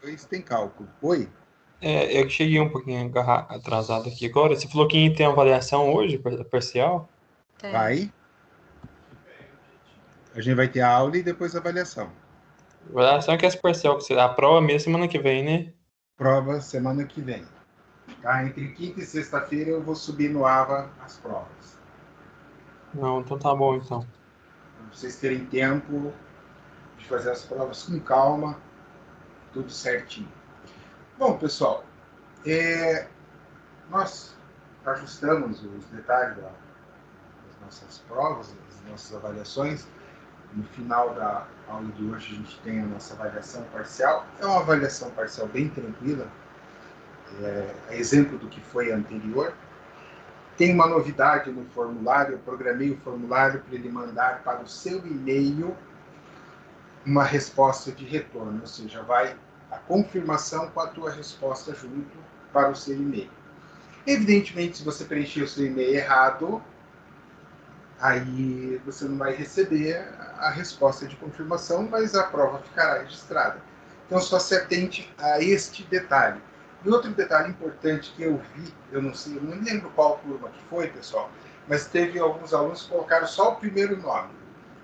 Isso tem cálculo. Oi? Eu que cheguei um pouquinho atrasado aqui agora. Você falou que tem avaliação hoje, parcial? Tem. Vai. A gente vai ter a aula e depois a avaliação. Avaliação que é esse parcial, que será a prova mesmo semana que vem, né? Prova semana que vem. Tá? Entre quinta e sexta-feira eu vou subir no AVA as provas. Não, então tá bom, então. Para vocês terem tempo de fazer as provas com calma, tudo certinho. Bom, pessoal, nós ajustamos os detalhes das nossas provas, das nossas avaliações. No final da aula de hoje, a gente tem a nossa avaliação parcial. É uma avaliação parcial bem tranquila, exemplo do que foi anterior. Tem uma novidade no formulário, eu programei o formulário para ele mandar para o seu e-mail uma resposta de retorno, ou seja, vai a confirmação com a tua resposta junto para o seu e-mail. Evidentemente, se você preencher o seu e-mail errado, aí você não vai receber a resposta de confirmação, mas a prova ficará registrada. Então, só se atente a este detalhe. E outro detalhe importante que eu vi, eu não sei, eu não lembro qual turma que foi, pessoal, mas teve alguns alunos que colocaram só o primeiro nome.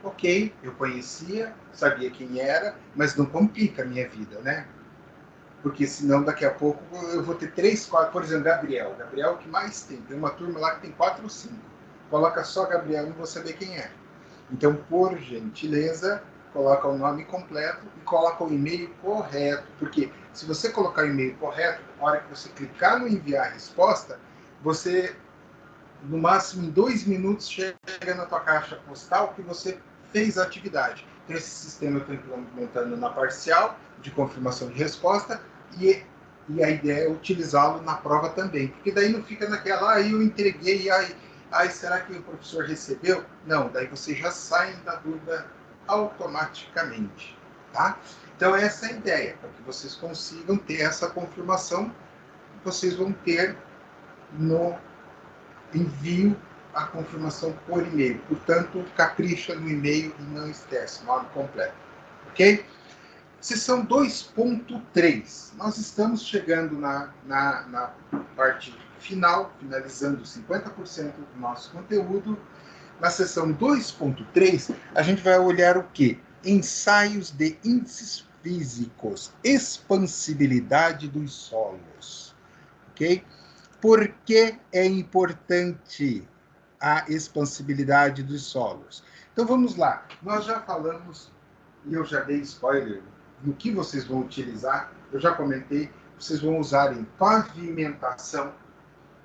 Ok, eu conhecia, sabia quem era, mas não complica a minha vida, né? Porque senão daqui a pouco eu vou ter 3, 4, por exemplo, Gabriel. Gabriel é o que mais tem. Tem uma turma lá que tem 4 ou 5. Coloca só Gabriel e não vou saber quem é. Então, por gentileza, coloca o nome completo e coloca o e-mail correto. Porque se você colocar o e-mail correto, na hora que você clicar no enviar a resposta, você, no máximo em 2 minutos, chega na tua caixa postal que você fez a atividade. Então, esse sistema eu estou implementando na parcial, de confirmação de resposta, e a ideia é utilizá-lo na prova também. Porque daí não fica naquela, eu entreguei, será que o professor recebeu? Não, daí vocês já saem da dúvida automaticamente. Tá? Então, essa é a ideia, para que vocês consigam ter essa confirmação, vocês vão ter no envio a confirmação por e-mail. Portanto, capricha no e-mail e não esquece, nome completo. Ok? Sessão 2.3. Nós estamos chegando na parte final, finalizando 50% do nosso conteúdo. Na sessão 2.3, a gente vai olhar o quê? Ensaios de índices físicos, expansibilidade dos solos. Ok? Por que é importante a expansibilidade dos solos? Então vamos lá. Nós já falamos, e eu já dei spoiler, no que vocês vão utilizar. Eu já comentei, vocês vão usar em pavimentação,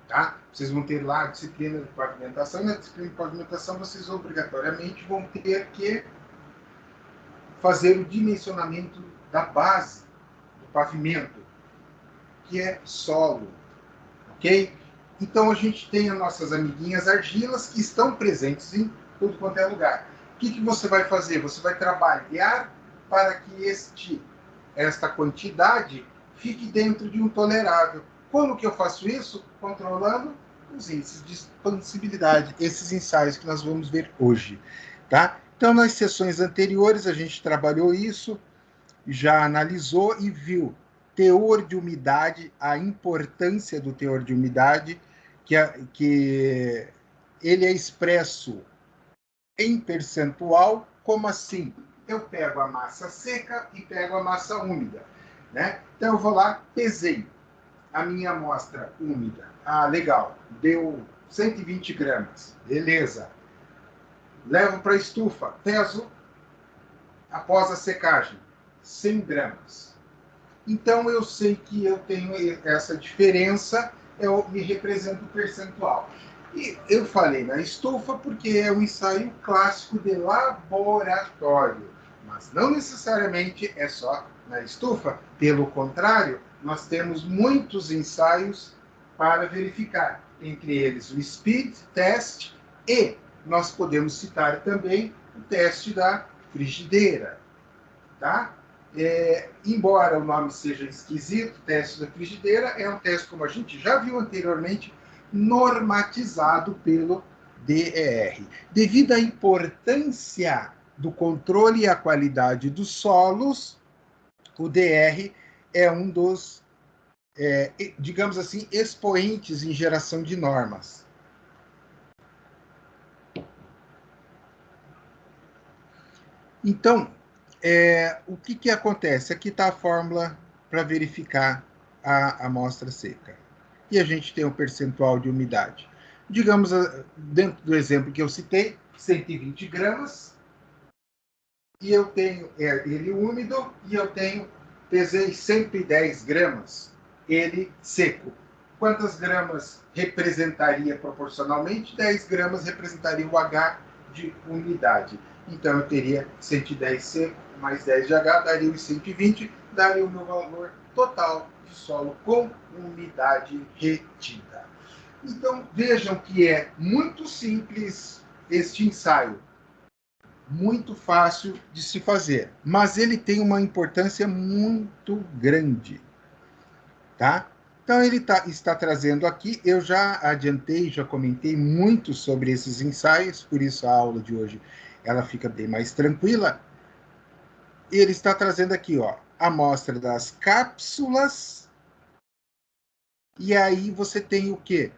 tá? Vocês vão ter lá a disciplina de pavimentação, e na disciplina de pavimentação vocês obrigatoriamente vão ter que fazer o dimensionamento da base do pavimento, que é solo, ok? Então a gente tem as nossas amiguinhas argilas que estão presentes em tudo quanto é lugar. O que você vai fazer? Você vai trabalhar para que esta quantidade fique dentro de um tolerável. Como que eu faço isso? Controlando os índices de expansibilidade, esses ensaios que nós vamos ver hoje. Tá? Então, nas sessões anteriores, a gente trabalhou isso, já analisou e viu teor de umidade, a importância do teor de umidade, que ele é expresso em percentual. Como assim? Eu pego a massa seca e pego a massa úmida, né? Então eu vou lá, pesei a minha amostra úmida. Ah, legal, deu 120 gramas, beleza. Levo para a estufa, peso após a secagem, 100 gramas. Então eu sei que eu tenho essa diferença, eu me represento o percentual. E eu falei na estufa porque é um ensaio clássico de laboratório, mas não necessariamente é só na estufa. Pelo contrário, nós temos muitos ensaios para verificar, entre eles o speed test, e nós podemos citar também o teste da frigideira, tá? Embora o nome seja esquisito, teste da frigideira, é um teste, como a gente já viu anteriormente, normatizado pelo DER. Devido à importância do controle e à qualidade dos solos, o DR é um dos, digamos assim, expoentes em geração de normas. Então, o que acontece? Aqui está a fórmula para verificar a amostra seca. E a gente tem o percentual de umidade. Digamos, dentro do exemplo que eu citei, 120 gramas, e eu tenho ele úmido, e eu pesei 110 gramas, ele seco. Quantas gramas representaria proporcionalmente? 10 gramas representaria o H de umidade. Então, eu teria 110 seco mais 10 de H, daria os 120, daria o meu valor total de solo com umidade retida. Então, vejam que é muito simples este ensaio. Muito fácil de se fazer, mas ele tem uma importância muito grande, tá? Então, ele está trazendo aqui, eu já adiantei, já comentei muito sobre esses ensaios, por isso a aula de hoje ela fica bem mais tranquila. Ele está trazendo aqui, ó, a amostra das cápsulas, e aí você tem o quê?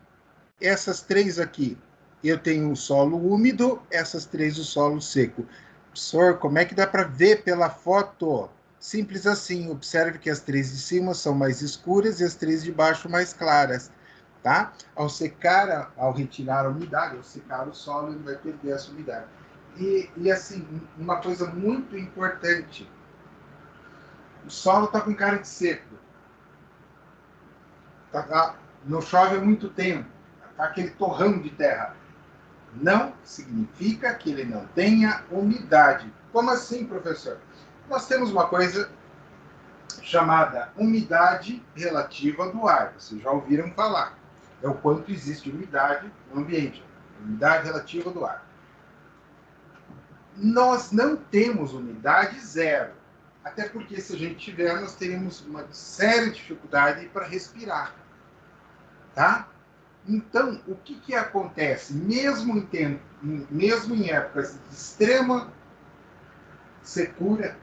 Essas três aqui, eu tenho o solo úmido, essas três o solo seco. Professor, como é que dá para ver pela foto? Simples assim, observe que as três de cima são mais escuras e as três de baixo mais claras, tá? Ao secar, ao retirar a umidade, ao secar o solo, ele vai perder essa umidade. E assim, uma coisa muito importante, o solo está com cara de seco. Não chove há muito tempo, tá aquele torrão de terra. Não significa que ele não tenha umidade. Como assim, professor? Nós temos uma coisa chamada umidade relativa do ar. Vocês já ouviram falar. É o quanto existe umidade no ambiente. Umidade relativa do ar. Nós não temos umidade zero. Até porque, se a gente tiver, nós teríamos uma séria dificuldade para respirar. Tá? Então, o que acontece? Mesmo em épocas de extrema secura,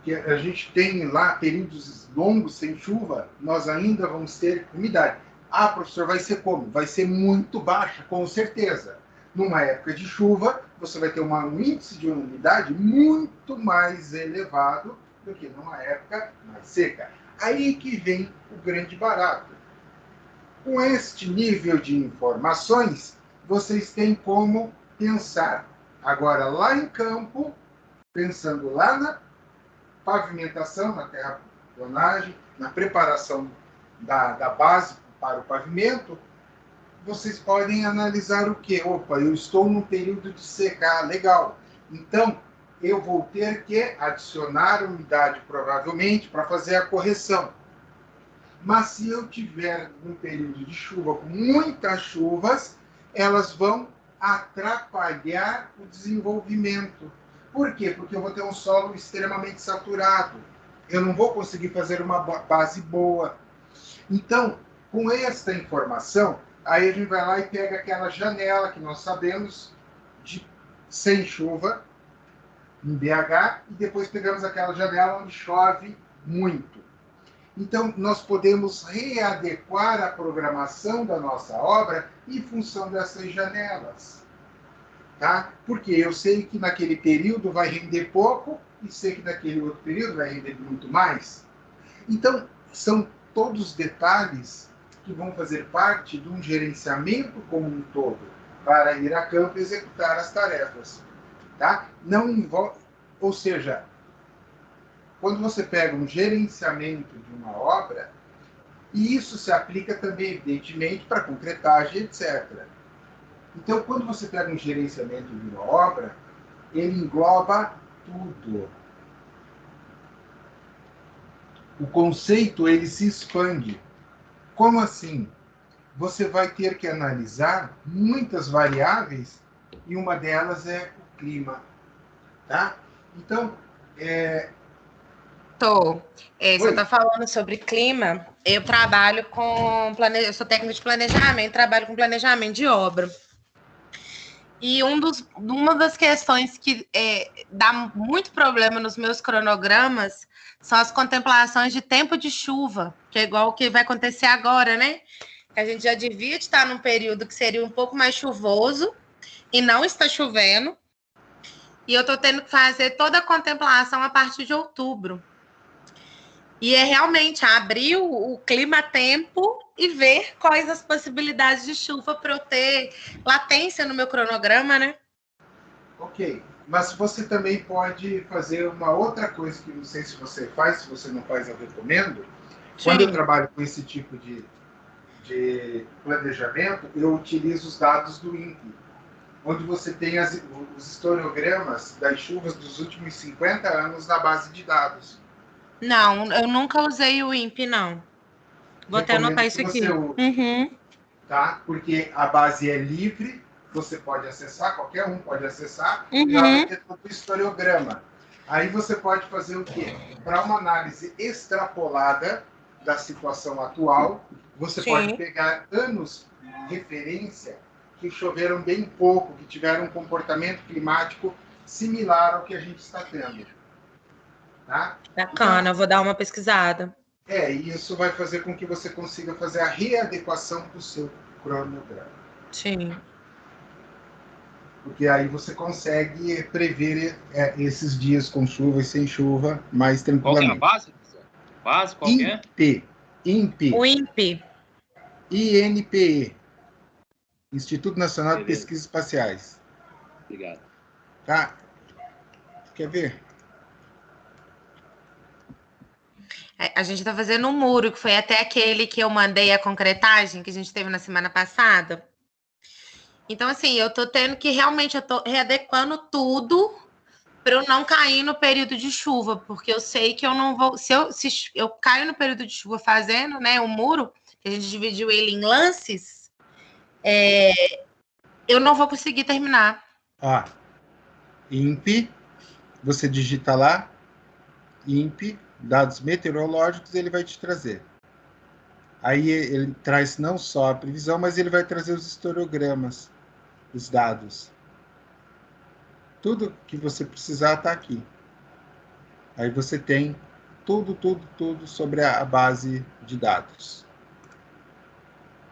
que a gente tem lá períodos longos sem chuva, nós ainda vamos ter umidade. Ah, professor, vai ser como? Vai ser muito baixa, com certeza. Numa época de chuva, você vai ter um índice de umidade muito mais elevado do que numa época mais seca. Aí que vem o grande barato. Com este nível de informações, vocês têm como pensar agora lá em campo, pensando lá na pavimentação, na terraplanagem, na preparação da base para o pavimento, vocês podem analisar o quê? Opa, eu estou num período de seca, legal. Então, eu vou ter que adicionar umidade, provavelmente, para fazer a correção. Mas se eu tiver um período de chuva, com muitas chuvas, elas vão atrapalhar o desenvolvimento. Por quê? Porque eu vou ter um solo extremamente saturado. Eu não vou conseguir fazer uma base boa. Então, com esta informação, aí a gente vai lá e pega aquela janela que nós sabemos sem chuva, em BH, e depois pegamos aquela janela onde chove muito. Então, nós podemos readequar a programação da nossa obra em função dessas janelas. Tá? Porque eu sei que naquele período vai render pouco e sei que naquele outro período vai render muito mais. Então, são todos detalhes que vão fazer parte de um gerenciamento como um todo para ir a campo e executar as tarefas. Tá? Não envolve, ou seja, quando você pega um gerenciamento de uma obra, e isso se aplica também, evidentemente, para concretagem, etc. Então, quando você pega um gerenciamento de uma obra, ele engloba tudo. O conceito, ele se expande. Como assim? Você vai ter que analisar muitas variáveis e uma delas é o clima. Tá? Então, Você está falando sobre clima. Eu trabalho eu sou técnica de planejamento, trabalho com planejamento de obra. E uma das questões que dá muito problema nos meus cronogramas são as contemplações de tempo de chuva, que é igual o que vai acontecer agora, né? A gente já devia estar num período que seria um pouco mais chuvoso e não está chovendo. E eu estou tendo que fazer toda a contemplação a partir de outubro. E é realmente abrir o clima-tempo e ver quais as possibilidades de chuva para eu ter latência no meu cronograma, né? Ok, mas você também pode fazer uma outra coisa que não sei se você faz, se você não faz, eu recomendo. Quando eu trabalho com esse tipo de planejamento, eu utilizo os dados do INPE, onde você tem os historiogramas das chuvas dos últimos 50 anos na base de dados. Não, eu nunca usei o INPE, não. Vou até anotar isso aqui. Tá? Porque a base é livre, você pode acessar, qualquer um pode acessar, e já vai ter todo o historiograma. Aí você pode fazer o quê? Para uma análise extrapolada da situação atual, você pode pegar anos de referência que choveram bem pouco, que tiveram um comportamento climático similar ao que a gente está tendo. Tá? Bacana, então, vou dar uma pesquisada. E isso vai fazer com que você consiga fazer a readequação do seu cronograma. Sim. Porque aí você consegue prever esses dias com chuva e sem chuva mais tranquilamente. Qual que é a base? Base, qual que é? INPE. O INPE. INPE. Instituto Nacional de Pesquisas Espaciais. Obrigado. Tá? Quer ver? A gente está fazendo um muro, que foi até aquele que eu mandei a concretagem, que a gente teve na semana passada. Então, assim, eu tô tendo que realmente, eu tô readequando tudo para eu não cair no período de chuva, porque eu sei que eu não vou. Se eu caio no período de chuva fazendo, né, o muro, que a gente dividiu ele em lances, eu não vou conseguir terminar. INPE, você digita lá, INPE, dados meteorológicos, ele vai te trazer. Aí ele traz não só a previsão, mas ele vai trazer os historiogramas, os dados. Tudo que você precisar está aqui. Aí você tem tudo sobre a base de dados.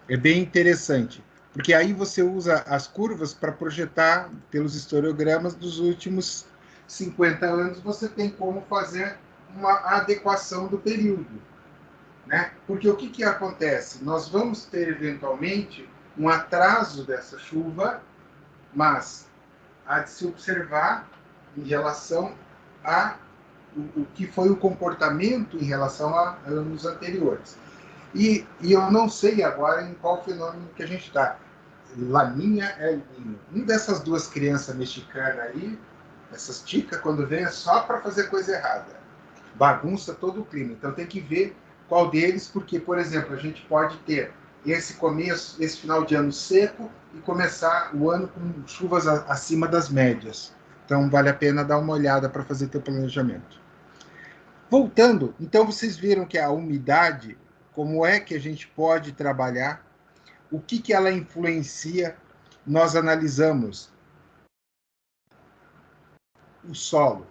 É bem interessante, porque aí você usa as curvas para projetar pelos historiogramas dos últimos 50 anos, você tem como fazer uma adequação do período. Né? Porque o que acontece? Nós vamos ter, eventualmente, um atraso dessa chuva, mas há de se observar em relação a o que foi o comportamento em relação a anos anteriores. E eu não sei agora em qual fenômeno que a gente está. Laninha é El Niño. Uma dessas duas crianças mexicanas aí, essas ticas, quando vem é só para fazer coisa errada. Bagunça todo o clima. Então tem que ver qual deles, porque, por exemplo, a gente pode ter esse começo, esse final de ano seco e começar o ano com chuvas acima das médias. Então vale a pena dar uma olhada para fazer teu planejamento. Voltando, então vocês viram que a umidade, como é que a gente pode trabalhar, o que ela influencia, nós analisamos o solo,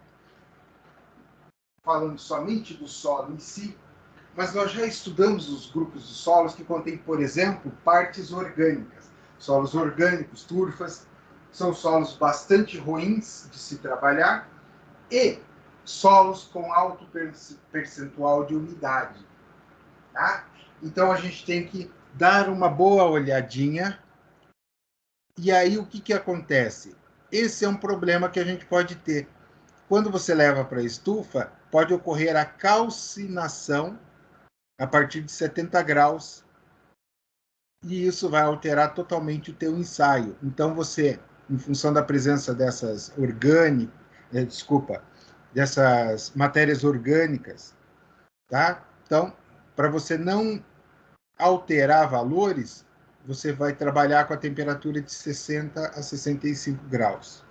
falando somente do solo em si, mas nós já estudamos os grupos de solos que contêm, por exemplo, partes orgânicas. Solos orgânicos, turfas, são solos bastante ruins de se trabalhar, e solos com alto percentual de umidade. Tá? Então a gente tem que dar uma boa olhadinha. E aí o que acontece? Esse é um problema que a gente pode ter. Quando você leva para a estufa, pode ocorrer a calcinação a partir de 70 graus, e isso vai alterar totalmente o teu ensaio. Então você, em função da presença dessas dessas matérias orgânicas, tá? Então, para você não alterar valores, você vai trabalhar com a temperatura de 60 a 65 graus.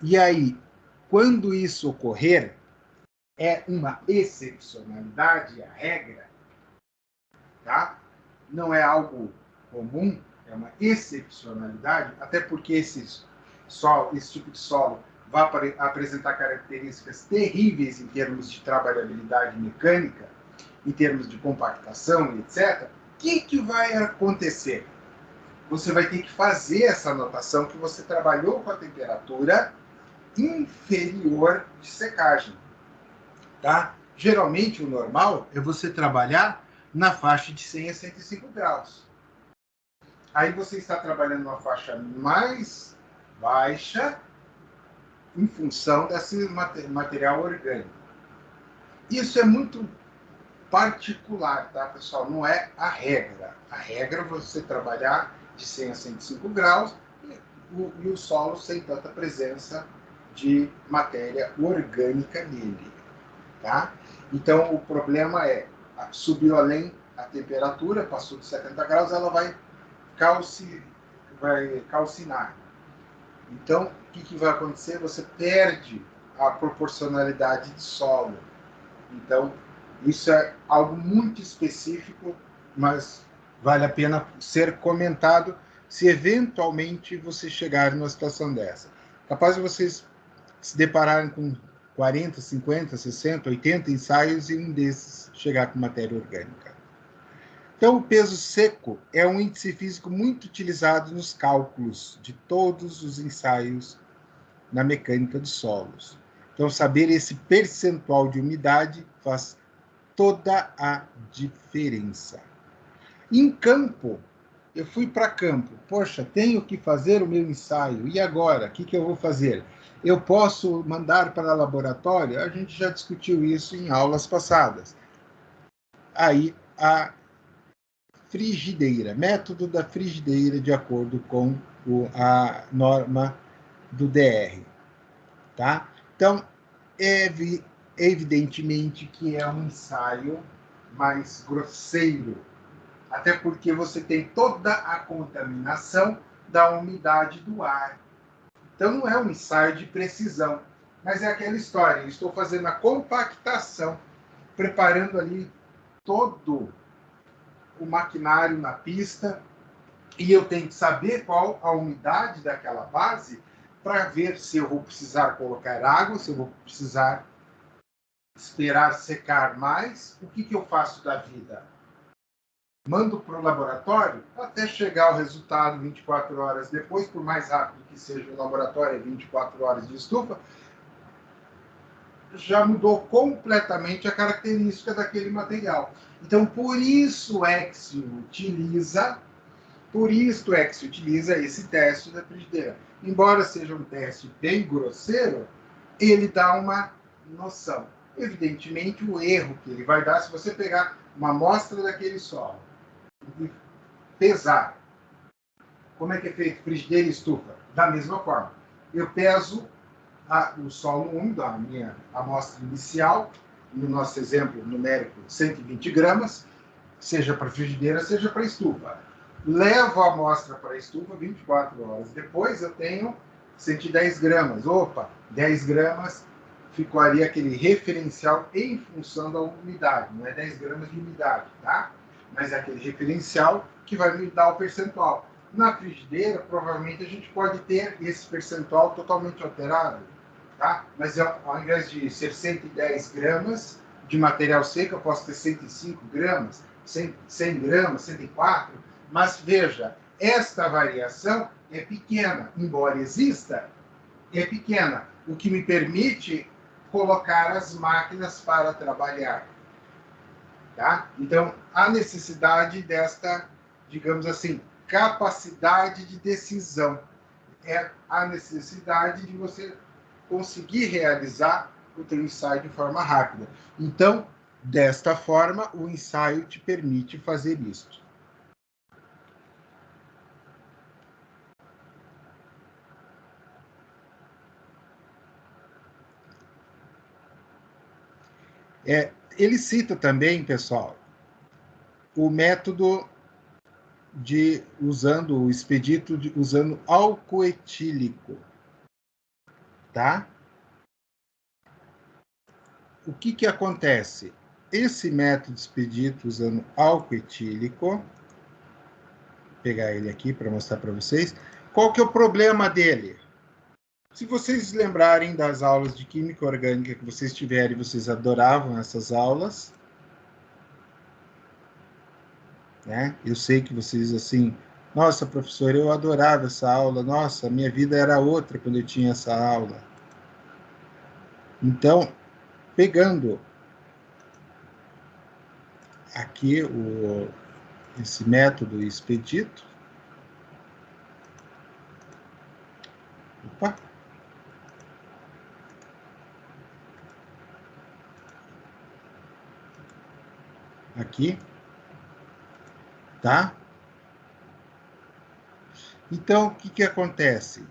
E aí, quando isso ocorrer, é uma excepcionalidade, a regra, tá? Não é algo comum, é uma excepcionalidade, até porque esse tipo de solo vai apresentar características terríveis em termos de trabalhabilidade mecânica, em termos de compactação, etc., o que vai acontecer? Você vai ter que fazer essa anotação que você trabalhou com a temperatura inferior de secagem. Tá? Geralmente, o normal é você trabalhar na faixa de 100 a 105 graus. Aí você está trabalhando numa faixa mais baixa em função desse material orgânico. Isso é muito particular, tá, pessoal? Não é a regra. A regra é você trabalhar de 100 a 105 graus e o solo sem tanta presença de matéria orgânica nele, tá? Então, o problema é, subiu além a temperatura, passou de 70 graus, ela vai calcinar. Então, o que vai acontecer? Você perde a proporcionalidade de solo. Então, isso é algo muito específico, mas vale a pena ser comentado se eventualmente você chegar numa situação dessa. Capaz de vocês se depararem com 40, 50, 60, 80 ensaios e um desses chegar com matéria orgânica. Então, o peso seco é um índice físico muito utilizado nos cálculos de todos os ensaios na mecânica dos solos. Então, saber esse percentual de umidade faz toda a diferença. Em campo, eu fui para campo. Poxa, tenho que fazer o meu ensaio. E agora? O que eu vou fazer? Eu posso mandar para laboratório? A gente já discutiu isso em aulas passadas. Aí, a frigideira, método da frigideira de acordo com a norma do DR. Tá? Então, evidentemente que é um ensaio mais grosseiro, até porque você tem toda a contaminação da umidade do ar. Então, não é um ensaio de precisão, mas é aquela história, eu estou fazendo a compactação, preparando ali todo o maquinário na pista, e eu tenho que saber qual a umidade daquela base para ver se eu vou precisar colocar água, se eu vou precisar esperar secar mais. O que eu faço da vida? Mando para o laboratório até chegar o resultado 24 horas depois, por mais rápido que seja o laboratório, 24 horas de estufa, já mudou completamente a característica daquele material. Então, por isso é que se utiliza esse teste da frigideira. Embora seja um teste bem grosseiro, ele dá uma noção. Evidentemente, o erro que ele vai dar, se você pegar uma amostra daquele solo e pesar, como é que é feito frigideira e estufa? Da mesma forma. Eu peso o solo úmido, a minha amostra inicial, no nosso exemplo numérico, 120 gramas, seja para frigideira, seja para estufa. Levo a amostra para a estufa, 24 horas depois eu tenho 110 gramas. Opa, 10 gramas ficaria aquele referencial em função da umidade, não é 10 gramas de umidade, tá? Mas é aquele referencial que vai me dar o percentual. Na frigideira, provavelmente a gente pode ter esse percentual totalmente alterado, tá? Mas ao invés de ser 110 gramas de material seco, eu posso ter 105 gramas, 100 gramas, 104. Mas veja, esta variação é pequena, embora exista, é pequena, o que me permite colocar as máquinas para trabalhar. Tá? Então, há necessidade desta, digamos assim, capacidade de decisão. É a necessidade de você conseguir realizar o teu ensaio de forma rápida. Então, desta forma, o ensaio te permite fazer isso. Ele cita também, pessoal, o método de usando o expedito usando álcool etílico, tá? O que acontece? Esse método de expedito usando álcool etílico, pegar ele aqui para mostrar para vocês. Qual que é o problema dele? Se vocês lembrarem das aulas de Química Orgânica que vocês tiverem, vocês adoravam essas aulas, né? Eu sei que vocês, assim, nossa, professor, eu adorava essa aula, nossa, minha vida era outra quando eu tinha essa aula. Então, pegando aqui esse método expedito, opa, aqui, tá? Então, o que acontece? O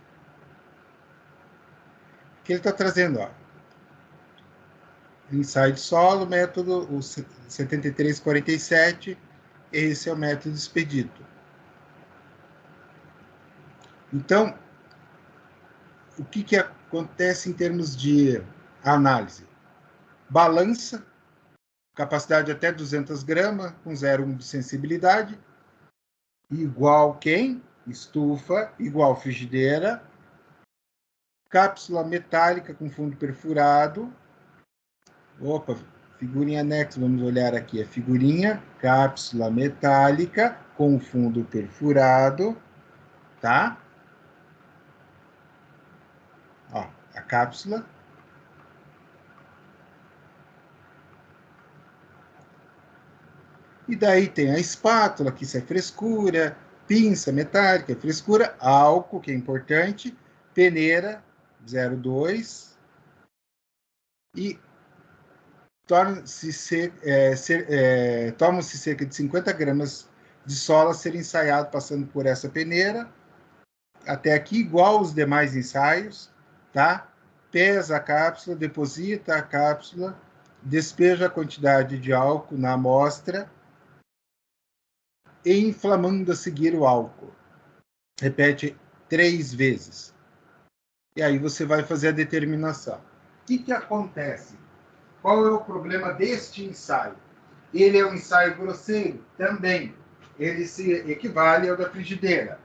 que ele está trazendo, ó. Ensaio de solo, método 7347, esse é o método expedito. Então, o que acontece em termos de análise? Balança, capacidade até 200 gramas, com 0,1 de sensibilidade, igual quem? Estufa, igual frigideira, cápsula metálica com fundo perfurado. Opa, figurinha anexo, vamos olhar aqui. A figurinha, cápsula metálica com fundo perfurado, tá? Ó, a cápsula. E daí tem a espátula, que isso é frescura, pinça metálica, frescura, álcool, que é importante, peneira, 0,2, e tomam-se cerca de 50 gramas de solo a ser ensaiado passando por essa peneira, até aqui, igual os demais ensaios, tá? Pesa a cápsula, deposita a cápsula, despeja a quantidade de álcool na amostra, e inflamando a seguir o álcool. Repete 3 vezes. E aí você vai fazer a determinação. O que acontece? Qual é o problema deste ensaio? Ele é um ensaio grosseiro? Também. Ele se equivale ao da frigideira.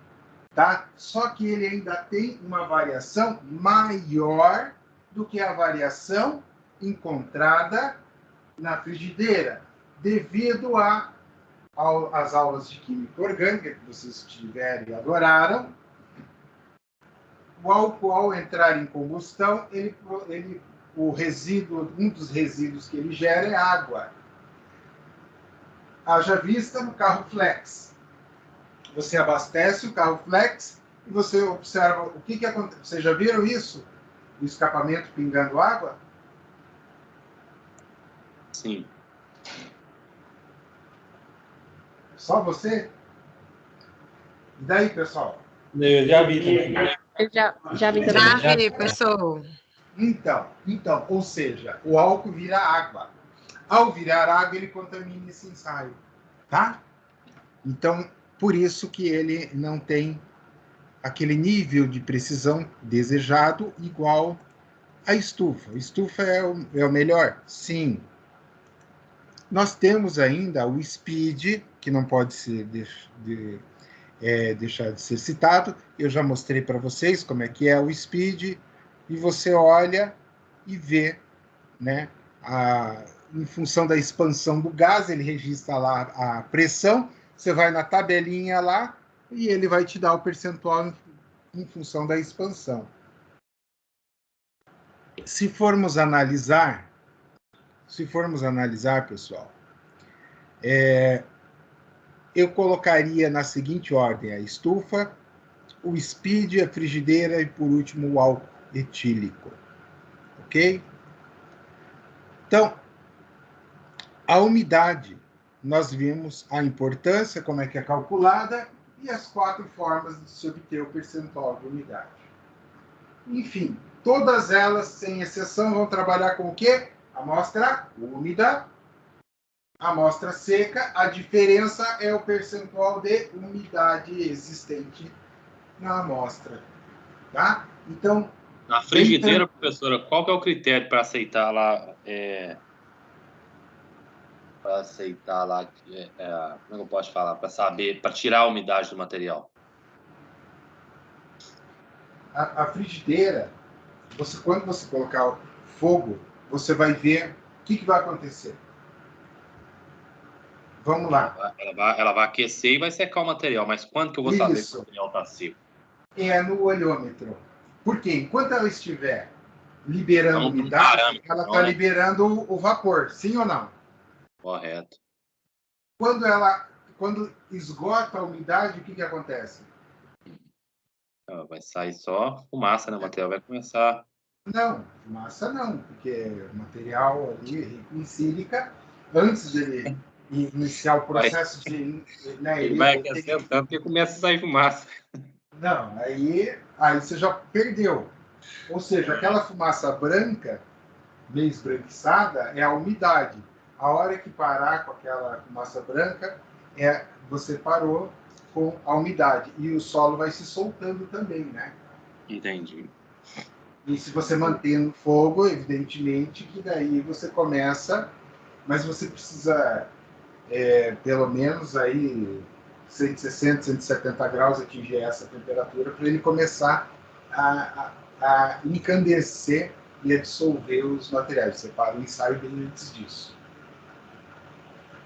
Tá? Só que ele ainda tem uma variação maior do que a variação encontrada na frigideira, devido às aulas de Química Orgânica que vocês tiveram e adoraram. O álcool, ao entrar em combustão, o resíduo, um dos resíduos que ele gera é água. Haja vista no carro flex. Você abastece o carro flex e você observa o que acontece. Vocês já viram isso? O escapamento pingando água? Sim. Só você? E daí, pessoal? Eu já vi também. Eu já vi também. Já vi, pessoal. Então, ou seja, o álcool vira água. Ao virar água, ele contamina esse ensaio, tá? Então, por isso que ele não tem aquele nível de precisão desejado igual à estufa. A estufa é o melhor? Sim. Nós temos ainda o speed, que não pode ser deixar de ser citado. Eu já mostrei para vocês como é que é o speed, e você olha e vê, né, em função da expansão do gás, ele registra lá a pressão, você vai na tabelinha lá e ele vai te dar o percentual em função da expansão. Se formos analisar, pessoal, eu colocaria na seguinte ordem: a estufa, o speed, a frigideira e, por último, o álcool etílico. Ok? Então, a umidade, nós vimos a importância, como é que é calculada, e as 4 formas de se obter o percentual de umidade. Enfim, todas elas, sem exceção, vão trabalhar com o quê? Amostra úmida, amostra seca. A diferença é o percentual de umidade existente na amostra. Tá? Então, na frigideira, professora, qual que é o critério para aceitar lá? Para aceitar lá, como é que eu posso falar? Para saber, para tirar a umidade do material. A frigideira, quando você colocar o fogo, você vai ver o que vai acontecer. Vamos lá. Ela vai aquecer e vai secar o material, mas quando que eu vou saber que o material está seco? É no olhômetro. Porque enquanto ela estiver liberando Então, umidade, parâmetro, ela não, está né? liberando o vapor, sim ou não? Correto. Quando esgota a umidade, o que acontece? Vai sair só fumaça, né? O material vai começar. Não, fumaça não, porque o material ali é rico em sílica, antes de ele iniciar o processo de... Né, Ele vai aquecendo tanto que começa a sair fumaça. Não, aí você já perdeu. Ou seja, aquela fumaça branca, meio esbranquiçada, é a umidade. A hora que parar com aquela fumaça branca, você parou com a umidade. E o solo vai se soltando também, né? Entendi. E se você manter no fogo, evidentemente que daí você começa, mas você precisa pelo menos aí 160, 170 graus atingir essa temperatura para ele começar a encandecer e a dissolver os materiais. Você para o ensaio bem antes disso.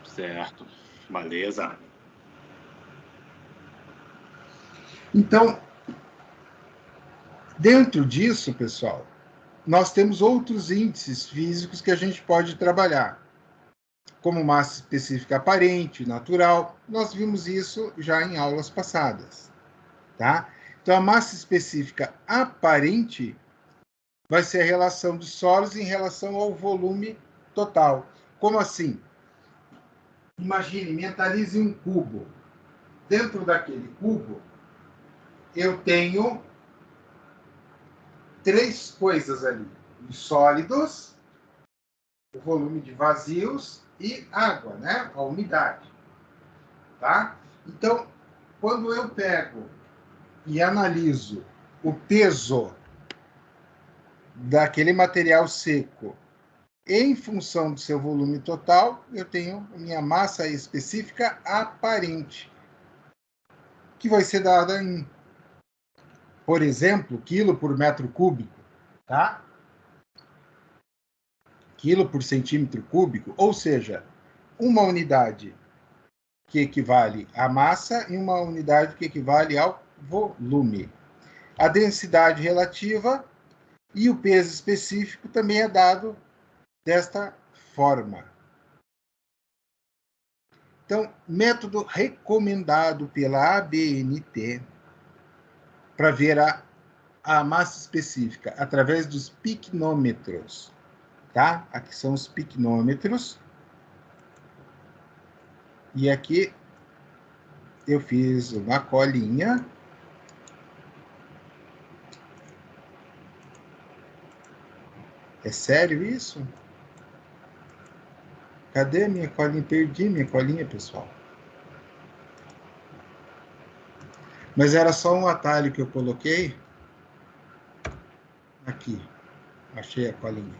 Certo. Beleza. Então, dentro disso, pessoal, nós temos outros índices físicos que a gente pode trabalhar, como massa específica aparente, natural. Nós vimos isso já em aulas passadas, tá? Então, a massa específica aparente vai ser a relação dos solos em relação ao volume total. Como assim? Imagine, mentalize um cubo. Dentro daquele cubo, eu tenho 3 coisas ali: os sólidos, o volume de vazios e água, né? A umidade. Tá? Então, quando eu pego e analiso o peso daquele material seco em função do seu volume total, eu tenho minha massa específica aparente, que vai ser dada em, por exemplo, quilo por metro cúbico, tá? Quilo por centímetro cúbico, ou seja, uma unidade que equivale à massa e uma unidade que equivale ao volume. A densidade relativa e o peso específico também é dado desta forma. Então, método recomendado pela ABNT para ver a massa específica através dos piquenômetros, tá? Aqui são os piquenômetros. E aqui eu fiz uma colinha. É sério isso? Cadê minha colinha? Perdi minha colinha, pessoal. Mas era só um atalho que eu coloquei. Aqui. Achei a colinha.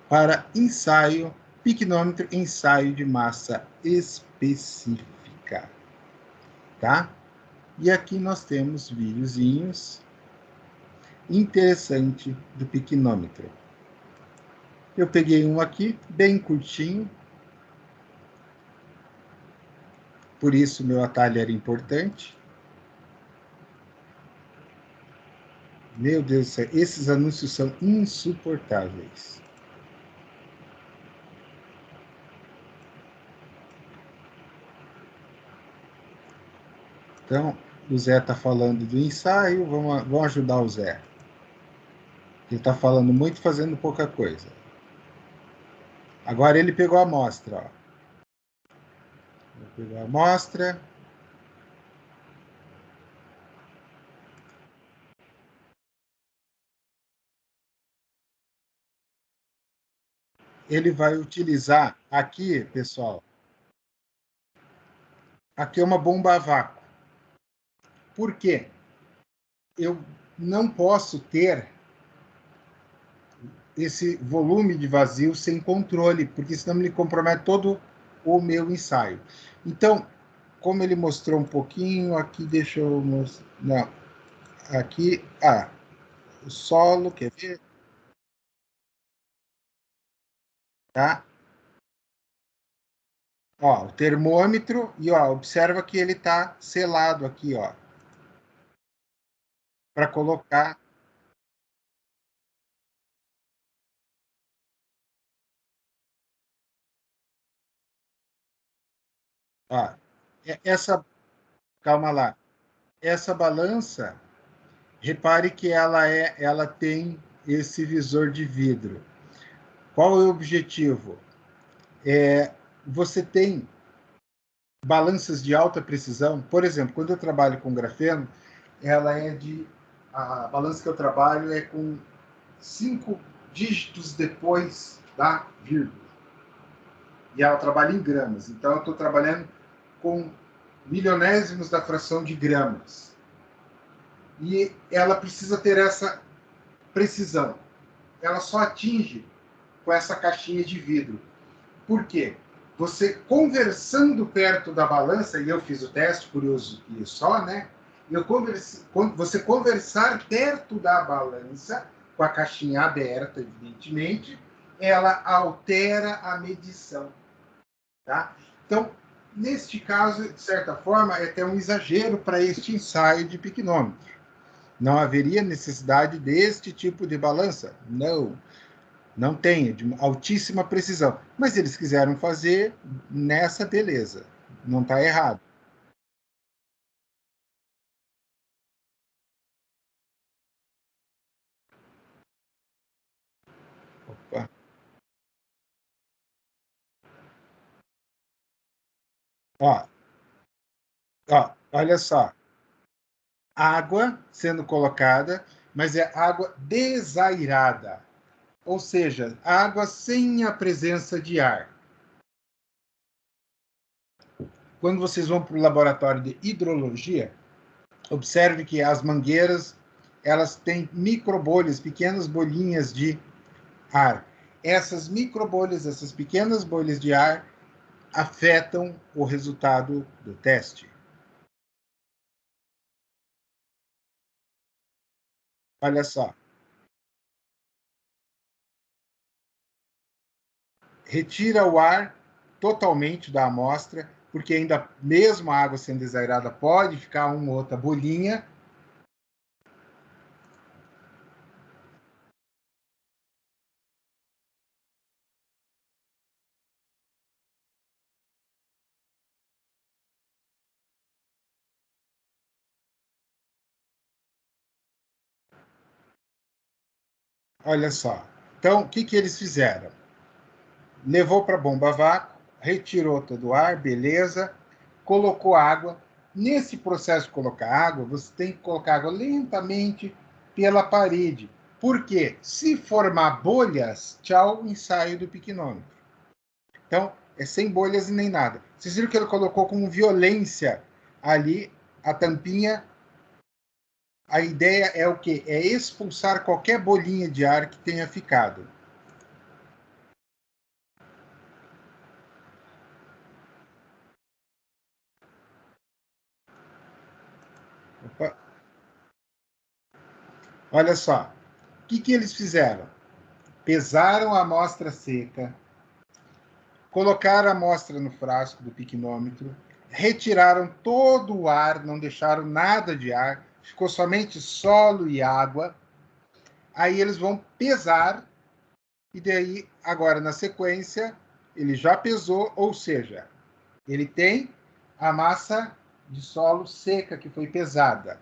Para ensaio, piquenômetro, ensaio de massa específica. Tá? E aqui nós temos videozinhos interessante do piquenômetro. Eu peguei um aqui, bem curtinho. Por isso meu atalho era importante. Meu Deus do céu, esses anúncios são insuportáveis. Então, o Zé está falando do ensaio, vamos ajudar o Zé. Ele está falando muito, fazendo pouca coisa. Agora ele pegou a amostra. Ó. Ele pegou a amostra. Ele vai utilizar aqui, pessoal, Aqui é uma bomba a vácuo. Por quê? Eu não posso ter esse volume de vazio sem controle, porque senão me compromete todo o meu ensaio. Então, como ele mostrou um pouquinho, aqui deixa eu mostrar. Não, aqui, o solo, quer ver? Tá? Ó, o termômetro, e ó, observa que ele está selado aqui, ó, para colocar. Ó, essa, calma lá, essa balança, repare que ela tem esse visor de vidro. Qual é o objetivo? Você tem balanças de alta precisão. Por exemplo, quando eu trabalho com grafeno, ela é de. A balança que eu trabalho é com 5 dígitos depois da vírgula. E ela trabalha em gramas. Então, eu estou trabalhando com milionésimos da fração de gramas. E ela precisa ter essa precisão. Ela só atinge com essa caixinha de vidro. Por quê? Você conversando perto da balança, e eu fiz o teste, curioso e só, né? Você conversar perto da balança, com a caixinha aberta, evidentemente, ela altera a medição. Tá? Então, neste caso, de certa forma, é até um exagero para este ensaio de piquenômetro. Não haveria necessidade deste tipo de balança? Não. Não tem, de altíssima precisão. Mas eles quiseram fazer nessa beleza. Não está errado. Opa. Ó, olha só. Água sendo colocada, mas é água desairada. Ou seja, água sem a presença de ar. Quando vocês vão para o laboratório de hidrologia, observe que as mangueiras elas têm microbolhas, pequenas bolinhas de ar. Essas microbolhas, essas pequenas bolhas de ar, afetam o resultado do teste. Olha só, retira o ar totalmente da amostra, porque ainda mesmo a água sendo desairada pode ficar uma ou outra bolinha. Olha só. Então, o que eles fizeram? Levou para a bomba a vácuo, retirou todo o ar, beleza, colocou água. Nesse processo de colocar água, você tem que colocar água lentamente pela parede. Por quê? Se formar bolhas, tchau, ensaio do piquenômetro. Então, é sem bolhas e nem nada. Vocês viram que ele colocou com violência ali a tampinha. A ideia é o quê? É expulsar qualquer bolinha de ar que tenha ficado. Opa. Olha só. O que eles fizeram? Pesaram a amostra seca, colocaram a amostra no frasco do piquenômetro, retiraram todo o ar, não deixaram nada de ar, ficou somente solo e água. Aí eles vão pesar, e daí, agora na sequência, ele já pesou, ou seja, ele tem a massa de solo seca que foi pesada.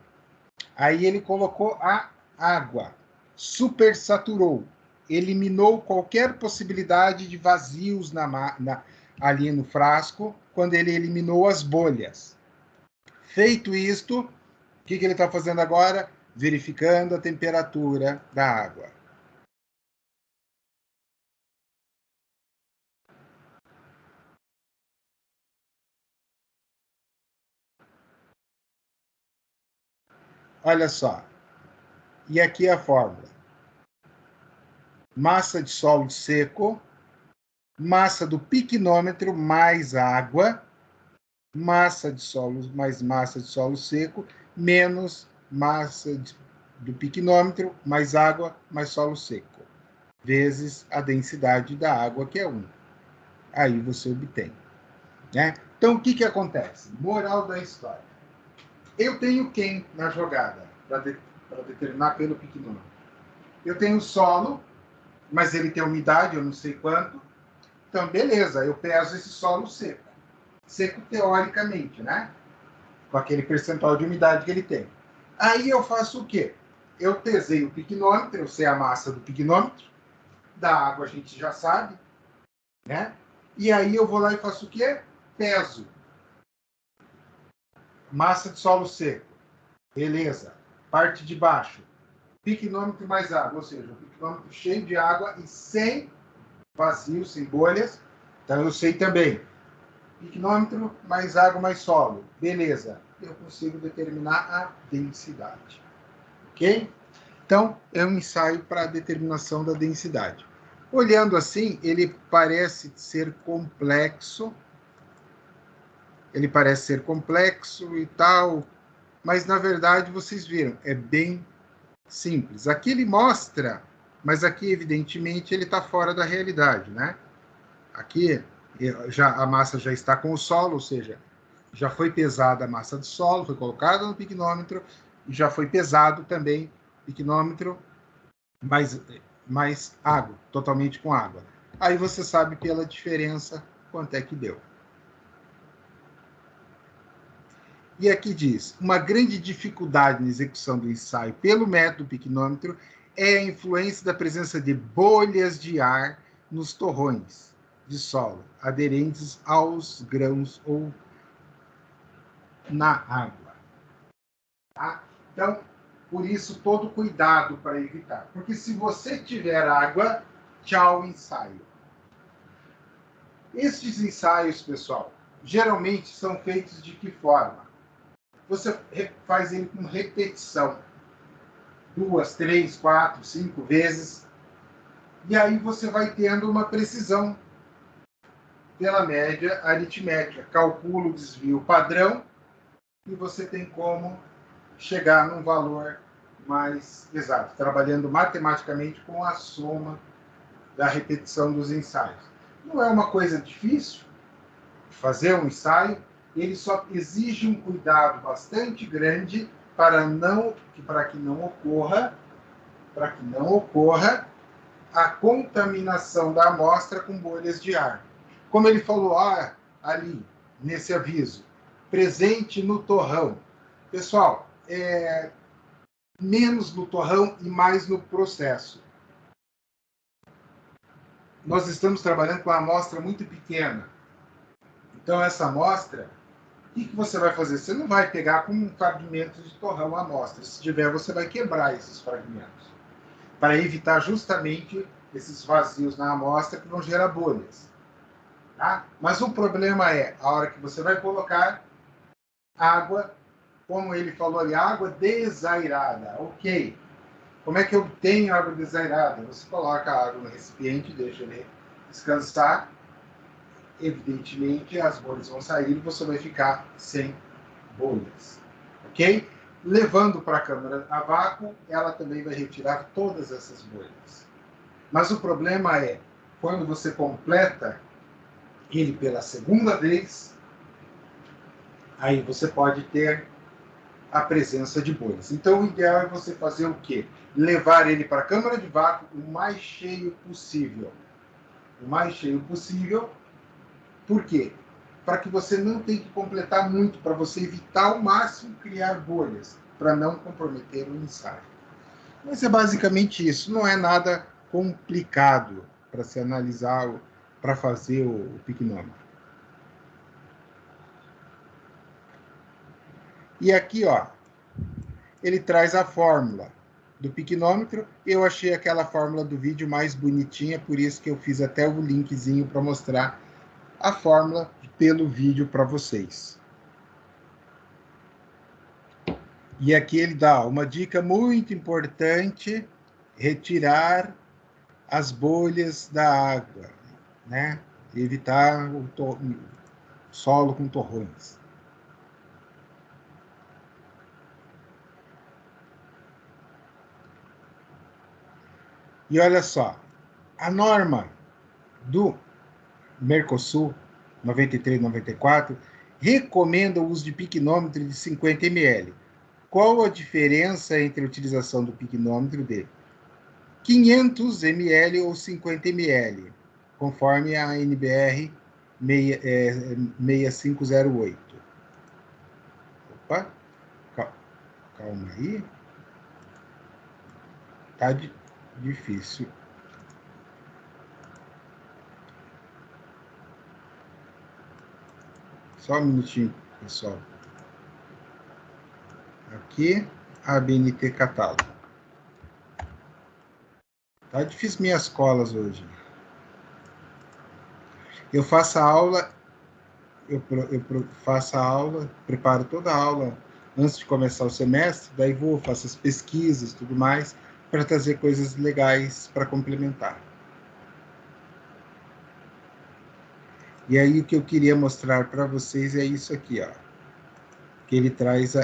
Aí ele colocou a água, supersaturou, eliminou qualquer possibilidade de vazios ali no frasco, quando ele eliminou as bolhas. Feito isto, o que ele está fazendo agora? Verificando a temperatura da água. olha só. E aqui a fórmula. Massa de solo seco, massa do piquenômetro mais água, massa de solo mais massa de solo seco, menos massa do piquenômetro mais água mais solo seco, vezes a densidade da água, que é 1. Aí você obtém. Né? Então, o que acontece? Moral da história. Eu tenho quem na jogada para determinar pelo piquenômetro? Eu tenho o solo, mas ele tem umidade, eu não sei quanto. Então, beleza, eu peso esse solo seco. Seco teoricamente, né? Com aquele percentual de umidade que ele tem. Aí eu faço o quê? Eu pesei o piquenômetro, eu sei a massa do piquenômetro. Da água a gente já sabe, né? E aí eu vou lá e faço o quê? Peso. Massa de solo seco. Beleza. Parte de baixo. Piquenômetro mais água, ou seja, o piquenômetro cheio de água e sem vazio, sem bolhas. Então eu sei também. Piquenômetro mais água mais solo. Beleza. Eu consigo determinar a densidade. Ok? Então, é um ensaio para a determinação da densidade. Olhando assim, ele parece ser complexo. Ele parece ser complexo e tal, mas na verdade vocês viram, é bem simples. Aqui ele mostra, mas aqui evidentemente ele está fora da realidade, né? Aqui a massa já está com o solo, ou seja, já foi pesada a massa do solo, foi colocada no piquenômetro e já foi pesado também piquenômetro mais água, totalmente com água. Aí você sabe pela diferença quanto é que deu. E aqui diz, uma grande dificuldade na execução do ensaio pelo método piquenômetro é a influência da presença de bolhas de ar nos torrões de solo, aderentes aos grãos ou na água. Tá? Então, por isso, todo cuidado para evitar. Porque se você tiver água, tchau ensaio. Estes ensaios, pessoal, geralmente são feitos de que forma? Você faz ele com repetição. 2, 3, 4, 5 vezes. E aí você vai tendo uma precisão pela média aritmética. Calcula o desvio padrão e você tem como chegar num valor mais exato, trabalhando matematicamente com a soma da repetição dos ensaios. Não é uma coisa difícil fazer um ensaio, ele só exige um cuidado bastante grande para que não ocorra a contaminação da amostra com bolhas de ar. Como ele falou ali nesse aviso, presente no torrão. Pessoal, menos no torrão e mais no processo. Nós estamos trabalhando com uma amostra muito pequena. Então, essa amostra, o que você vai fazer? Você não vai pegar com fragmentos de torrão a amostra. Se tiver, você vai quebrar esses fragmentos. Para evitar justamente esses vazios na amostra que vão gerar bolhas. Tá? Mas o problema é, a hora que você vai colocar água, como ele falou ali, água desairada. Ok. Como é que eu obtenho água desairada? Você coloca a água no recipiente, deixa ele descansar. Evidentemente, as bolhas vão sair e você vai ficar sem bolhas. Ok? Levando para a câmara a vácuo, ela também vai retirar todas essas bolhas. Mas o problema é, quando você completa ele pela segunda vez, aí você pode ter a presença de bolhas. Então, o ideal é você fazer o quê? Levar ele para a câmara de vácuo o mais cheio possível. O mais cheio possível. Por quê? Para que você não tenha que completar muito, para você evitar ao máximo criar bolhas, para não comprometer o ensaio. Mas é basicamente isso. Não é nada complicado para se analisar, para fazer o piquenômetro. E aqui, ele traz a fórmula do piquenômetro. Eu achei aquela fórmula do vídeo mais bonitinha, por isso que eu fiz até o linkzinho para mostrar a fórmula pelo vídeo para vocês. E aqui ele dá uma dica muito importante: retirar as bolhas da água, né? Evitar o solo com torrões. E olha só, a norma do Mercosul 93/94 recomenda o uso de piquinômetro de 50 ml. Qual a diferença entre a utilização do piquinômetro de 500 ml ou 50 ml, conforme a NBR 6508? Opa, calma aí. Tá difícil. Só um minutinho, pessoal. Aqui, a ABNT catálogo. Tá difícil minhas colas hoje. Eu faço a aula, preparo toda a aula antes de começar o semestre, daí faço as pesquisas e tudo mais, para trazer coisas legais para complementar. E aí o que eu queria mostrar para vocês é isso aqui, ó. Que ele traz,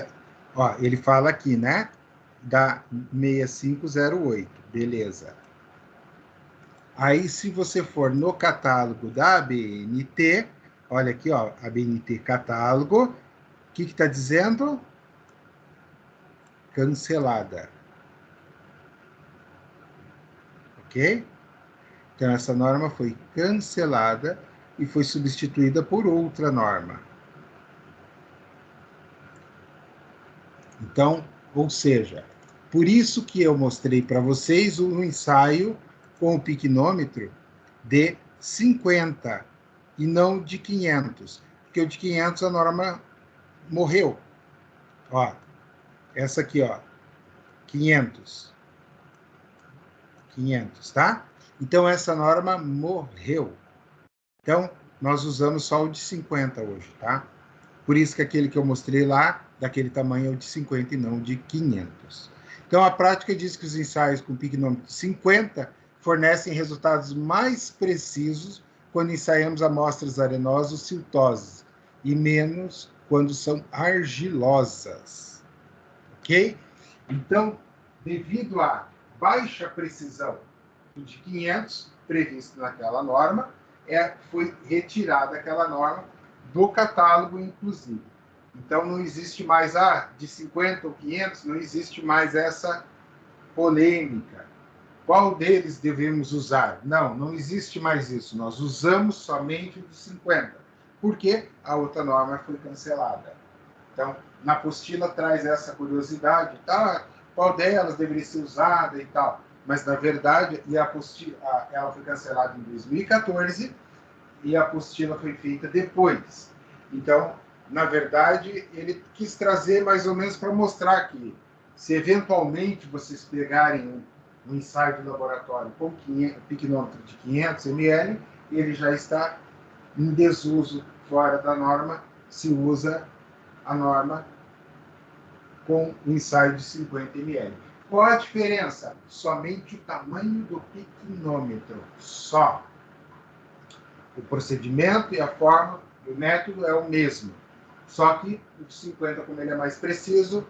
ele fala aqui, né? Da 6508, beleza. Aí, se você for no catálogo da ABNT, olha aqui, ó, ABNT catálogo, o que está dizendo? Cancelada. Ok? Então, essa norma foi cancelada e foi substituída por outra norma. Então, ou seja, por isso que eu mostrei para vocês um ensaio com o piquinômetro de 50 e não de 500, porque o de 500 a norma morreu. Ó, essa aqui, ó, 500, tá? Então, essa norma morreu. Então, nós usamos só o de 50 hoje, tá? Por isso que aquele que eu mostrei lá, daquele tamanho, é o de 50 e não de 500. Então, a prática diz que os ensaios com piquinômetro de 50 fornecem resultados mais precisos quando ensaiamos amostras arenosas ou siltosas, e menos quando são argilosas. Ok? Então, devido à baixa precisão de 500, previsto naquela norma, foi retirada aquela norma do catálogo, inclusive. Então, não existe mais, de 50 ou 500, não existe mais essa polêmica. Qual deles devemos usar? Não existe mais isso. Nós usamos somente o de 50, porque a outra norma foi cancelada. Então, na apostila traz essa curiosidade, tá? Qual delas deveria ser usada e tal. Mas, na verdade, ela foi cancelada em 2014 e a apostila foi feita depois. Então, na verdade, ele quis trazer mais ou menos para mostrar que, se eventualmente vocês pegarem um ensaio de laboratório com piquinômetro de 500 ml, ele já está em desuso, fora da norma, se usa a norma com um ensaio de 50 ml. Qual a diferença? Somente o tamanho do piquinômetro, só. O procedimento e a forma, o método é o mesmo. Só que o de 50, como ele é mais preciso,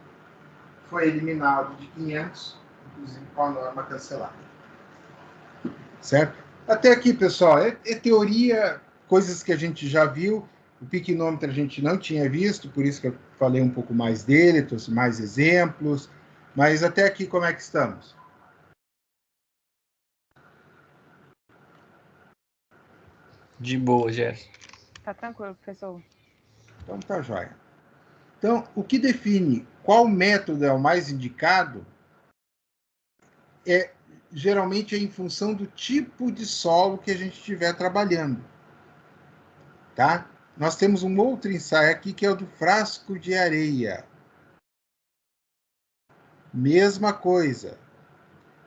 foi eliminado de 500, inclusive com a norma cancelada. Certo? Até aqui, pessoal, é teoria, coisas que a gente já viu. O piquinômetro a gente não tinha visto, por isso que eu falei um pouco mais dele, trouxe mais exemplos. Mas até aqui, como é que estamos? De boa, Jéssica. Tá tranquilo, professor. Então, tá jóia. Então, o que define qual método é o mais indicado geralmente é em função do tipo de solo que a gente estiver trabalhando. Tá? Nós temos um outro ensaio aqui, que é o do frasco de areia. Mesma coisa.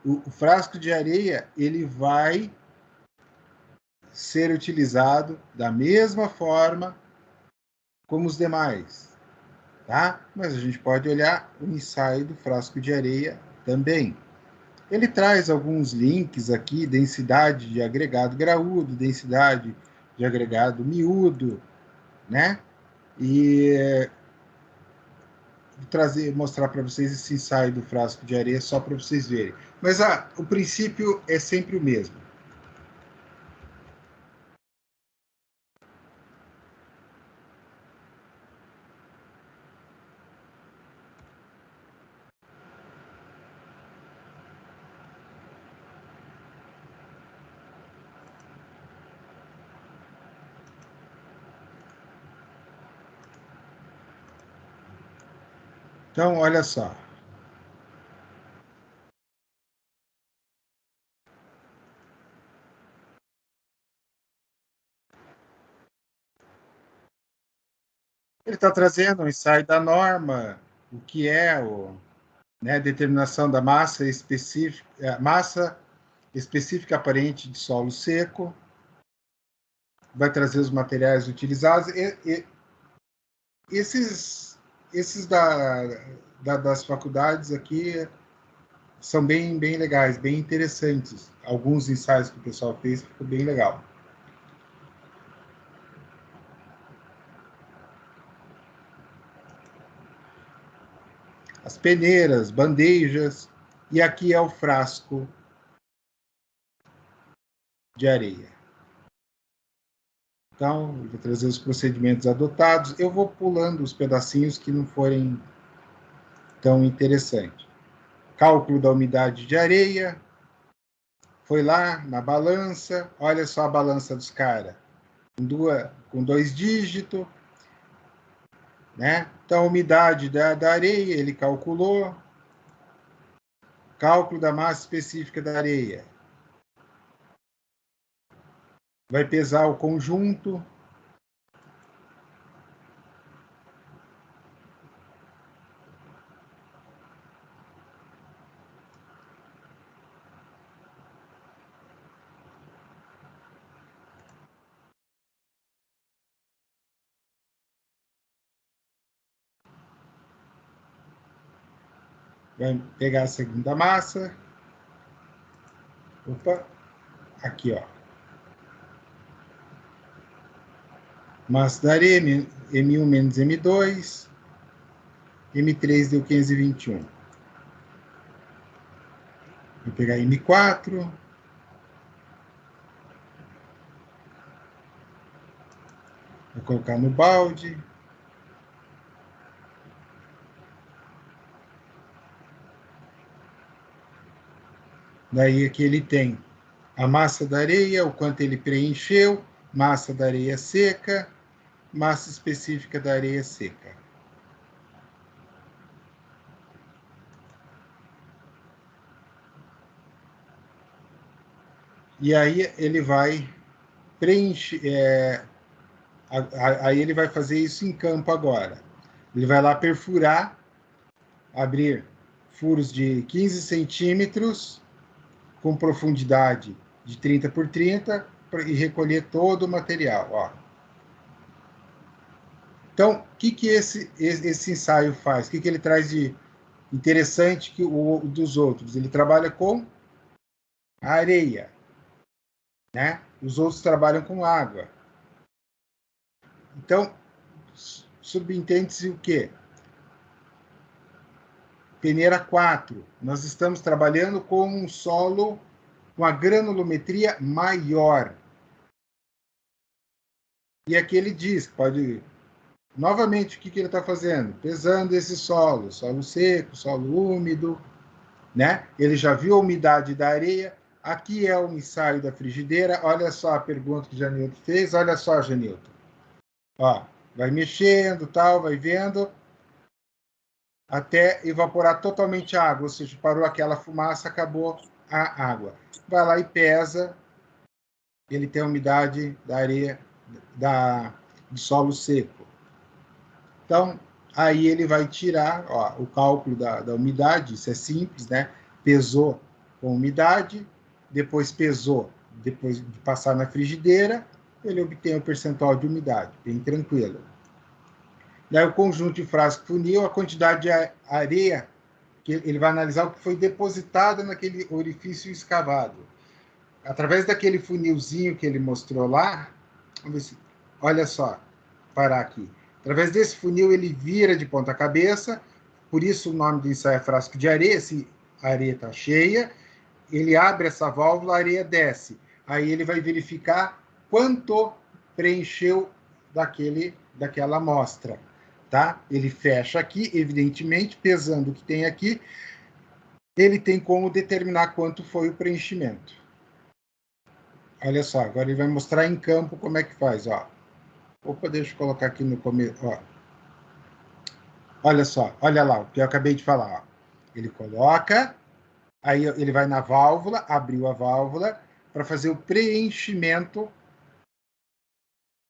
O frasco de areia, ele vai ser utilizado da mesma forma como os demais. tá? Mas a gente pode olhar o ensaio do frasco de areia também. Ele traz alguns links aqui, densidade de agregado graúdo, densidade de agregado miúdo, né? E mostrar para vocês esse ensaio do frasco de areia só para vocês verem. Mas o princípio é sempre o mesmo. Então, olha só. Ele está trazendo um ensaio da norma, o que é determinação da massa específica aparente de solo seco, vai trazer os materiais utilizados. Esses das faculdades aqui são bem legais, bem interessantes. Alguns ensaios que o pessoal fez ficou bem legal. As peneiras, bandejas, e aqui é o frasco de areia. Então, eu vou trazer os procedimentos adotados. Eu vou pulando os pedacinhos que não forem tão interessantes. Cálculo da umidade de areia. Foi lá na balança. Olha só a balança dos caras. Com 2 dígitos. Né? Então, a umidade da areia, ele calculou. Cálculo da massa específica da areia. Vai pesar o conjunto. Vai pegar a segunda massa. Opa, aqui, ó. Massa da areia, M1 menos M2. M3 deu 521. Vou pegar M4. Vou colocar no balde. Daí aqui ele tem a massa da areia, o quanto ele preencheu, massa da areia seca, massa específica da areia seca. E aí ele vai preencher, aí ele vai fazer isso em campo agora. Ele vai lá perfurar, abrir furos de 15 centímetros, com profundidade de 30 por 30, e recolher todo o material. Ó. Então, o que esse ensaio faz? O que ele traz de interessante dos outros? Ele trabalha com a areia, né? Os outros trabalham com água. Então, subentende-se o quê? Peneira 4. Nós estamos trabalhando com um solo com a granulometria maior. E aqui ele diz, pode... Novamente, o que ele está fazendo? Pesando esse solo seco, solo úmido, né? Ele já viu a umidade da areia. Aqui é o ensaio da frigideira. Olha só a pergunta que o Janilton fez. Olha só, Janilton. Ó, vai mexendo, tal, vai vendo, até evaporar totalmente a água, ou seja, parou aquela fumaça, acabou a água. Vai lá e pesa, ele tem a umidade da areia, do solo seco. Então, aí ele vai tirar o cálculo da umidade, isso é simples, né? Pesou com umidade, depois pesou, depois de passar na frigideira, ele obtém o percentual de umidade, bem tranquilo. Daí o conjunto de frasco funil, a quantidade de areia, que ele vai analisar o que foi depositado naquele orifício escavado. Através daquele funilzinho que ele mostrou lá, vamos ver se, olha só, parar aqui. Através desse funil ele vira de ponta cabeça, por isso o nome do ensaio é frasco de areia, se a areia está cheia, ele abre essa válvula, a areia desce. Aí ele vai verificar quanto preencheu daquela amostra. Tá? Ele fecha aqui, evidentemente, pesando o que tem aqui, ele tem como determinar quanto foi o preenchimento. Olha só, agora ele vai mostrar em campo como é que faz. Ó. Opa, deixa eu colocar aqui no começo. Olha só, olha lá o que eu acabei de falar. Ó. Ele coloca, aí ele vai na válvula, abriu a válvula, para fazer o preenchimento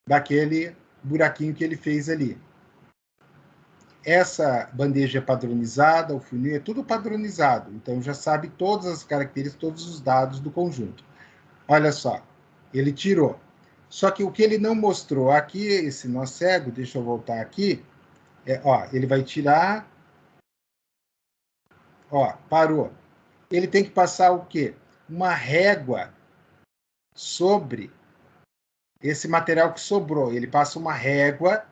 daquele buraquinho que ele fez ali. Essa bandeja é padronizada, o funil é tudo padronizado, então já sabe todas as características, todos os dados do conjunto. Olha só, ele tirou. Só que o que ele não mostrou aqui, esse nó cego, deixa eu voltar aqui, ele vai tirar, parou. Ele tem que passar o quê? Uma régua sobre esse material que sobrou. Ele passa uma régua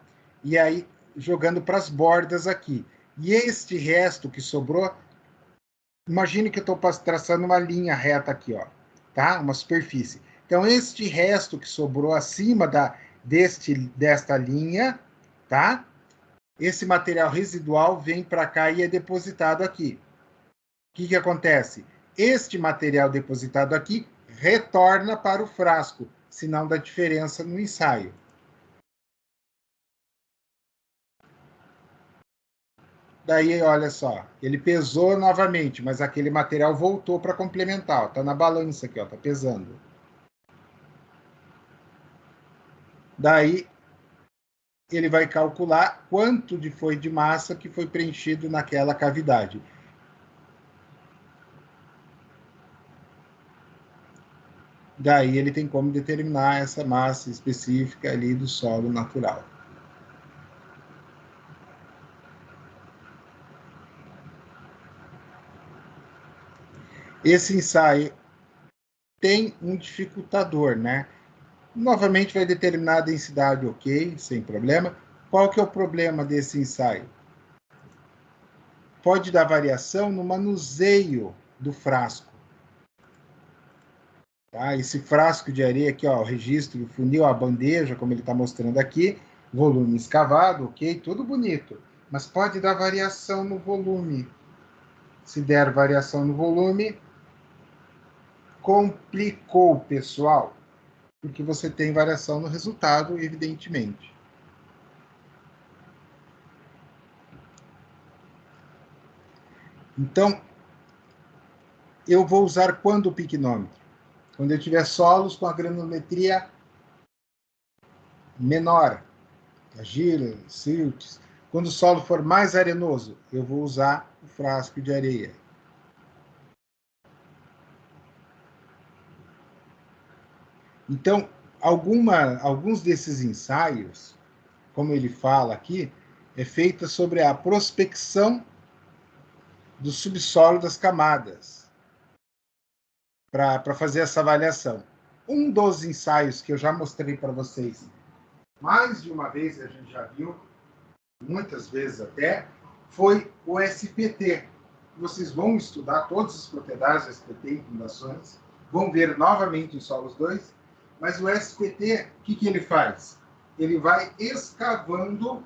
e aí jogando para as bordas aqui. E este resto que sobrou, imagine que eu estou traçando uma linha reta aqui, ó, tá? Uma superfície. Então, este resto que sobrou acima desta linha, tá? Esse material residual vem para cá e é depositado aqui. O que acontece? Este material depositado aqui retorna para o frasco, senão dá diferença no ensaio. Daí, olha só, ele pesou novamente, mas aquele material voltou para complementar. Está na balança aqui, está pesando. Daí, ele vai calcular quanto foi de massa que foi preenchido naquela cavidade. Daí, ele tem como determinar essa massa específica ali do solo natural. Esse ensaio tem um dificultador, né? Novamente vai determinar a densidade, ok, sem problema. Qual que é o problema desse ensaio? Pode dar variação no manuseio do frasco. Tá? Esse frasco de areia aqui, ó, o registro, o funil, a bandeja, como ele está mostrando aqui, volume escavado, ok, tudo bonito. Mas pode dar variação no volume. Se der variação no volume, complicou, pessoal, porque você tem variação no resultado, evidentemente. Então, eu vou usar quando o piquenômetro? Quando eu tiver solos com a granulometria menor, argila, siltes. Quando o solo for mais arenoso, eu vou usar o frasco de areia. Então, alguns desses ensaios, como ele fala aqui, é feita sobre a prospecção do subsolo das camadas, para fazer essa avaliação. Um dos ensaios que eu já mostrei para vocês mais de uma vez, a gente já viu, muitas vezes até, foi o SPT. Vocês vão estudar todas as propriedades do SPT em fundações, vão ver novamente em solos 2, mas o SPT, o que ele faz? Ele vai escavando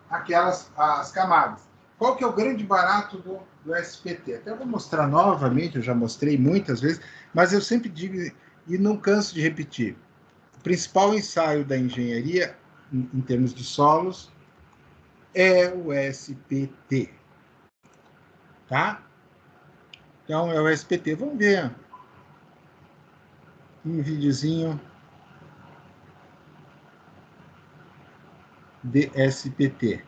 as camadas. Qual que é o grande barato do SPT? Até vou mostrar novamente, eu já mostrei muitas vezes, mas eu sempre digo, e não canso de repetir, o principal ensaio da engenharia, em termos de solos, é o SPT. Tá? Então, é o SPT. Vamos ver um videozinho de SPT.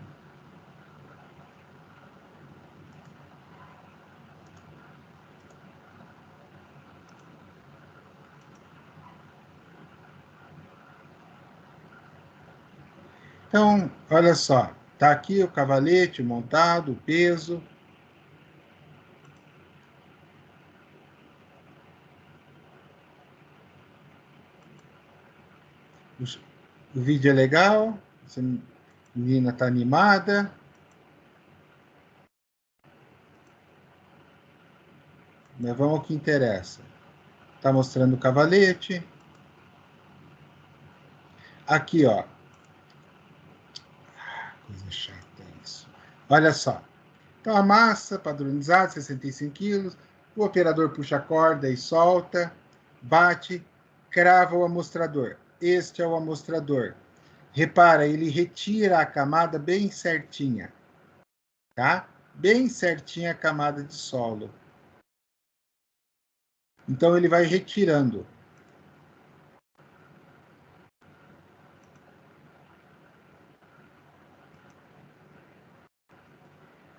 Então, olha só, tá aqui o cavalete montado, o peso. O vídeo é legal, essa menina está animada. Mas vamos ao que interessa. Está mostrando o cavalete. Aqui, ó. Coisa chata isso. Olha só. Então, a massa padronizada, 65 quilos. O operador puxa a corda e solta. Bate, crava o amostrador. Este é o amostrador. Repara, ele retira a camada bem certinha. Tá? Bem certinha a camada de solo. Então, ele vai retirando.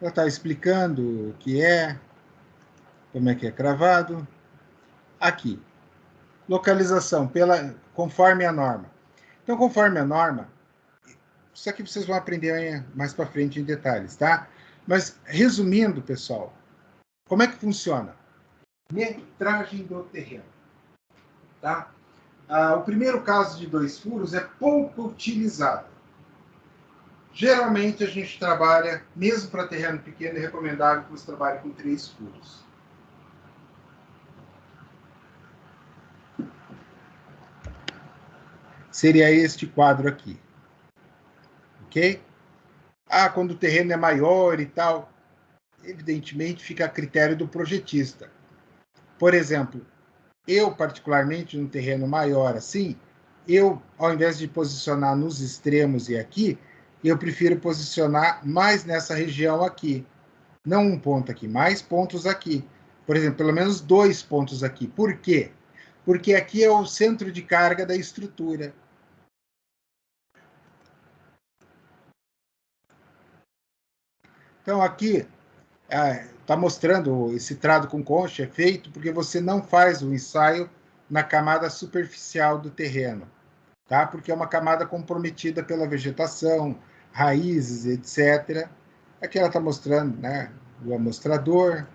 Ela está explicando o que é, como é que é cravado. Aqui, localização, conforme a norma. Então, conforme a norma, isso aqui vocês vão aprender mais para frente em detalhes, tá? Mas, resumindo, pessoal, como é que funciona? Metragem do terreno, tá? O primeiro caso de 2 furos é pouco utilizado. Geralmente, a gente trabalha, mesmo para terreno pequeno, é recomendável que você trabalhe com 3 furos. Seria este quadro aqui. Ok? Quando o terreno é maior e tal, evidentemente fica a critério do projetista. Por exemplo, eu particularmente, num terreno maior assim, ao invés de posicionar nos extremos e aqui, eu prefiro posicionar mais nessa região aqui. Não um ponto aqui, mais pontos aqui. Por exemplo, pelo menos 2 pontos aqui. Por quê? Porque aqui é o centro de carga da estrutura. Então, aqui está mostrando esse trado com concha é feito porque você não faz o ensaio na camada superficial do terreno, tá? Porque é uma camada comprometida pela vegetação, raízes, etc. Aqui ela está mostrando, né, o amostrador.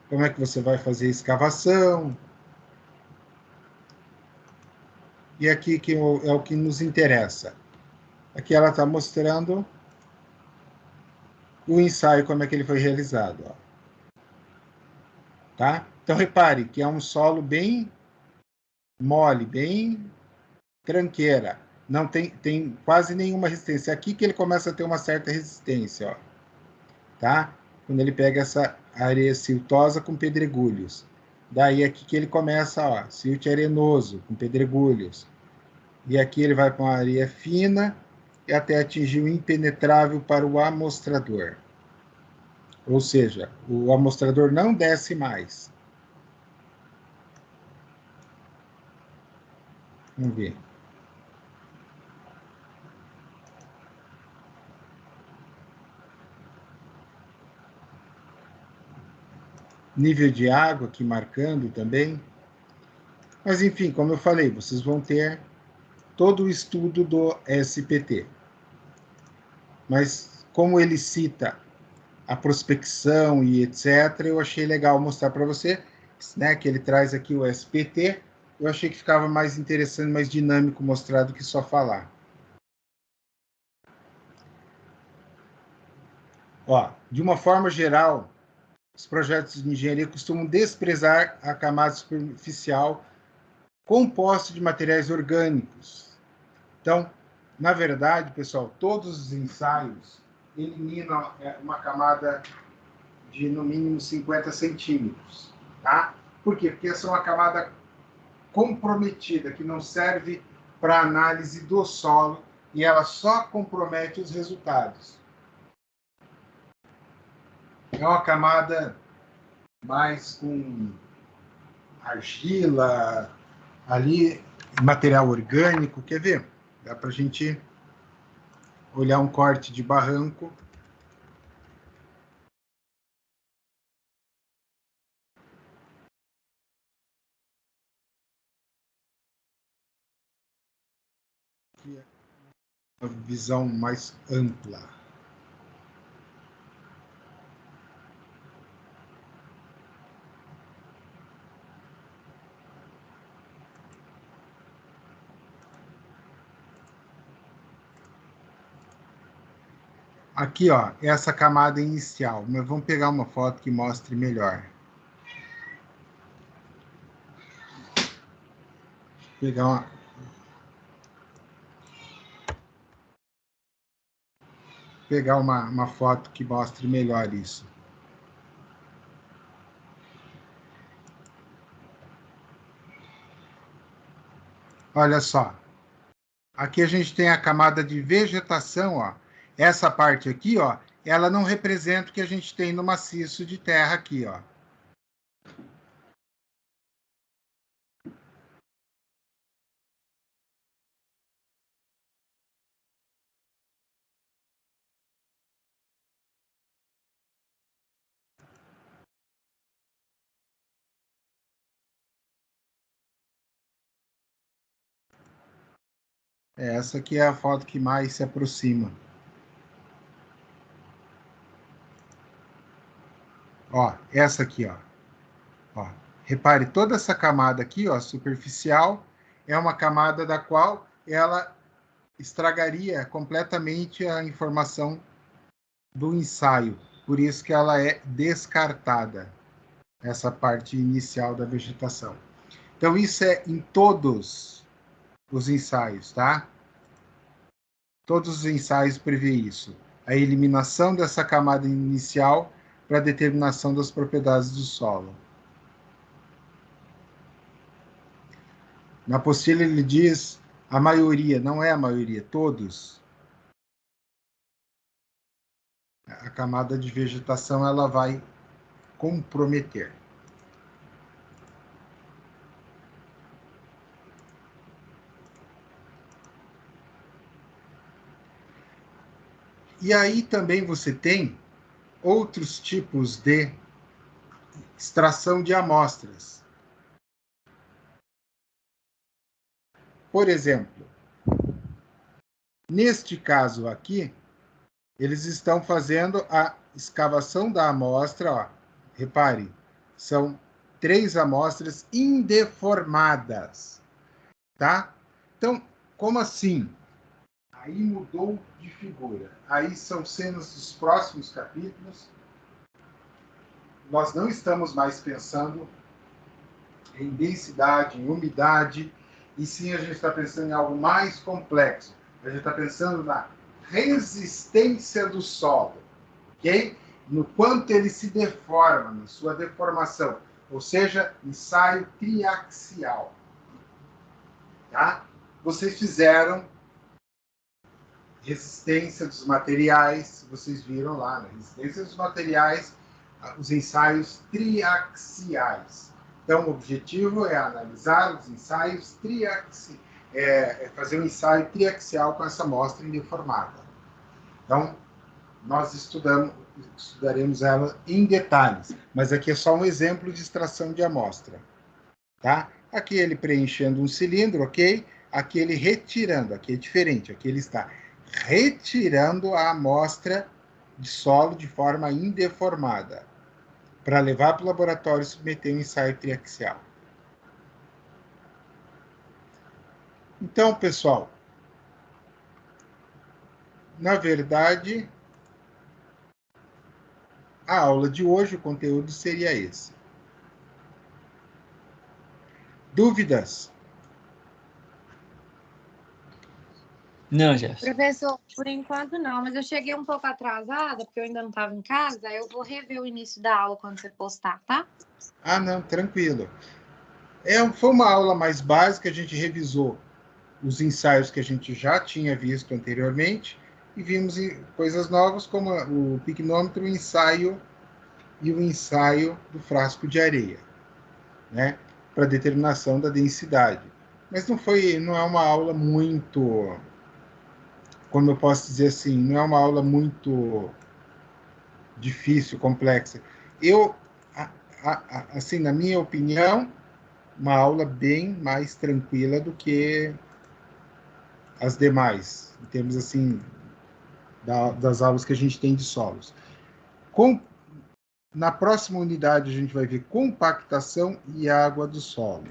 Como é que você vai fazer a escavação. E aqui que é o que nos interessa. Aqui ela está mostrando o ensaio, como é que ele foi realizado. Ó. Tá? Então, repare que é um solo bem mole, bem tranqueira. Não tem quase nenhuma resistência. Aqui que ele começa a ter uma certa resistência. Ó. Tá? Quando ele pega essa areia siltosa com pedregulhos. Daí aqui que ele começa, ó, silt arenoso, com pedregulhos. E aqui ele vai para uma areia fina e até atingir o impenetrável para o amostrador. Ou seja, o amostrador não desce mais. Vamos ver. Nível de água aqui marcando também. Mas, enfim, como eu falei, vocês vão ter todo o estudo do SPT. Mas, como ele cita a prospecção e etc., eu achei legal mostrar para você, né, que ele traz aqui o SPT. Eu achei que ficava mais interessante, mais dinâmico mostrar do que só falar. Ó, de uma forma geral, os projetos de engenharia costumam desprezar a camada superficial composta de materiais orgânicos. Então, na verdade, pessoal, todos os ensaios eliminam uma camada de, no mínimo, 50 centímetros. Tá? Por quê? Porque essa é uma camada comprometida, que não serve para análise do solo e ela só compromete os resultados. É uma camada mais com argila, ali, material orgânico. Quer ver? Dá para a gente olhar um corte de barranco. aqui uma visão mais ampla. Aqui, ó, essa camada inicial. Mas vamos pegar uma foto que mostre melhor. Pegar uma foto que mostre melhor isso. Olha só. Aqui a gente tem a camada de vegetação, ó. Essa parte aqui, ó, ela não representa o que a gente tem no maciço de terra aqui, ó. Essa aqui é a foto que mais se aproxima. Ó, essa aqui, ó. Ó, repare, toda essa camada aqui, ó, superficial, é uma camada da qual ela estragaria completamente a informação do ensaio. Por isso que ela é descartada, essa parte inicial da vegetação. Então, isso é em todos os ensaios, tá? Todos os ensaios prevê isso. A eliminação dessa camada inicial para a determinação das propriedades do solo. Na apostila ele diz a maioria, não é a maioria, todos. A camada de vegetação ela vai comprometer. E aí também você tem outros tipos de extração de amostras. Por exemplo, neste caso aqui, eles estão fazendo a escavação da amostra, ó. Repare, são 3 amostras indeformadas, tá? Então, como assim? Aí mudou de figura. Aí são cenas dos próximos capítulos. Nós não estamos mais pensando em densidade, em umidade, e sim a gente está pensando em algo mais complexo. A gente está pensando na resistência do solo, ok? No quanto ele se deforma, na sua deformação, ou seja, ensaio triaxial. Tá? Vocês fizeram resistência dos materiais, vocês viram lá, na resistência dos materiais, os ensaios triaxiais. Então, o objetivo é analisar os ensaios triaxiais, fazer um ensaio triaxial com essa amostra indeformada. Então, nós estudaremos ela em detalhes, mas aqui é só um exemplo de extração de amostra. Tá? Aqui ele preenchendo um cilindro, ok? Aqui ele retirando, aqui é diferente, aqui ele está retirando a amostra de solo de forma indeformada, para levar para o laboratório e submeter um ensaio triaxial. Então, pessoal, na verdade, a aula de hoje, o conteúdo seria esse. Dúvidas? Não, Jéssica. Professor, por enquanto não, mas eu cheguei um pouco atrasada, porque eu ainda não estava em casa, eu vou rever o início da aula quando você postar, tá? Ah, não, tranquilo. Foi uma aula mais básica, a gente revisou os ensaios que a gente já tinha visto anteriormente e vimos coisas novas como o piquenômetro, o ensaio e o ensaio do frasco de areia, né, para determinação da densidade. Mas não é uma aula muito, como eu posso dizer assim, não é uma aula muito difícil, complexa. Assim, na minha opinião, uma aula bem mais tranquila do que as demais, em termos assim, das aulas que a gente tem de solos. Na próxima unidade, a gente vai ver compactação e água do solo,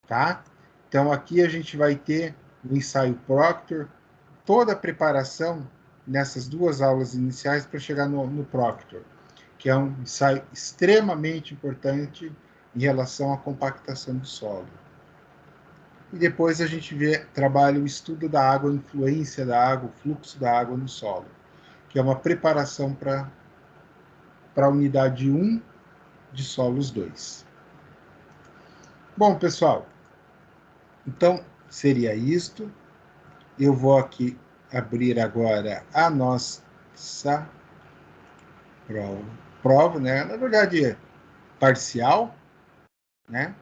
tá? Então, aqui a gente vai ter o ensaio Proctor, toda a preparação nessas duas aulas iniciais para chegar no Proctor, que é um ensaio extremamente importante em relação à compactação do solo. E depois a gente trabalha o estudo da água, a influência da água, o fluxo da água no solo, que é uma preparação para a unidade 1 de solos 2. Bom, pessoal, então seria isto. Eu vou aqui abrir agora a nossa prova, né? Na verdade, parcial, né?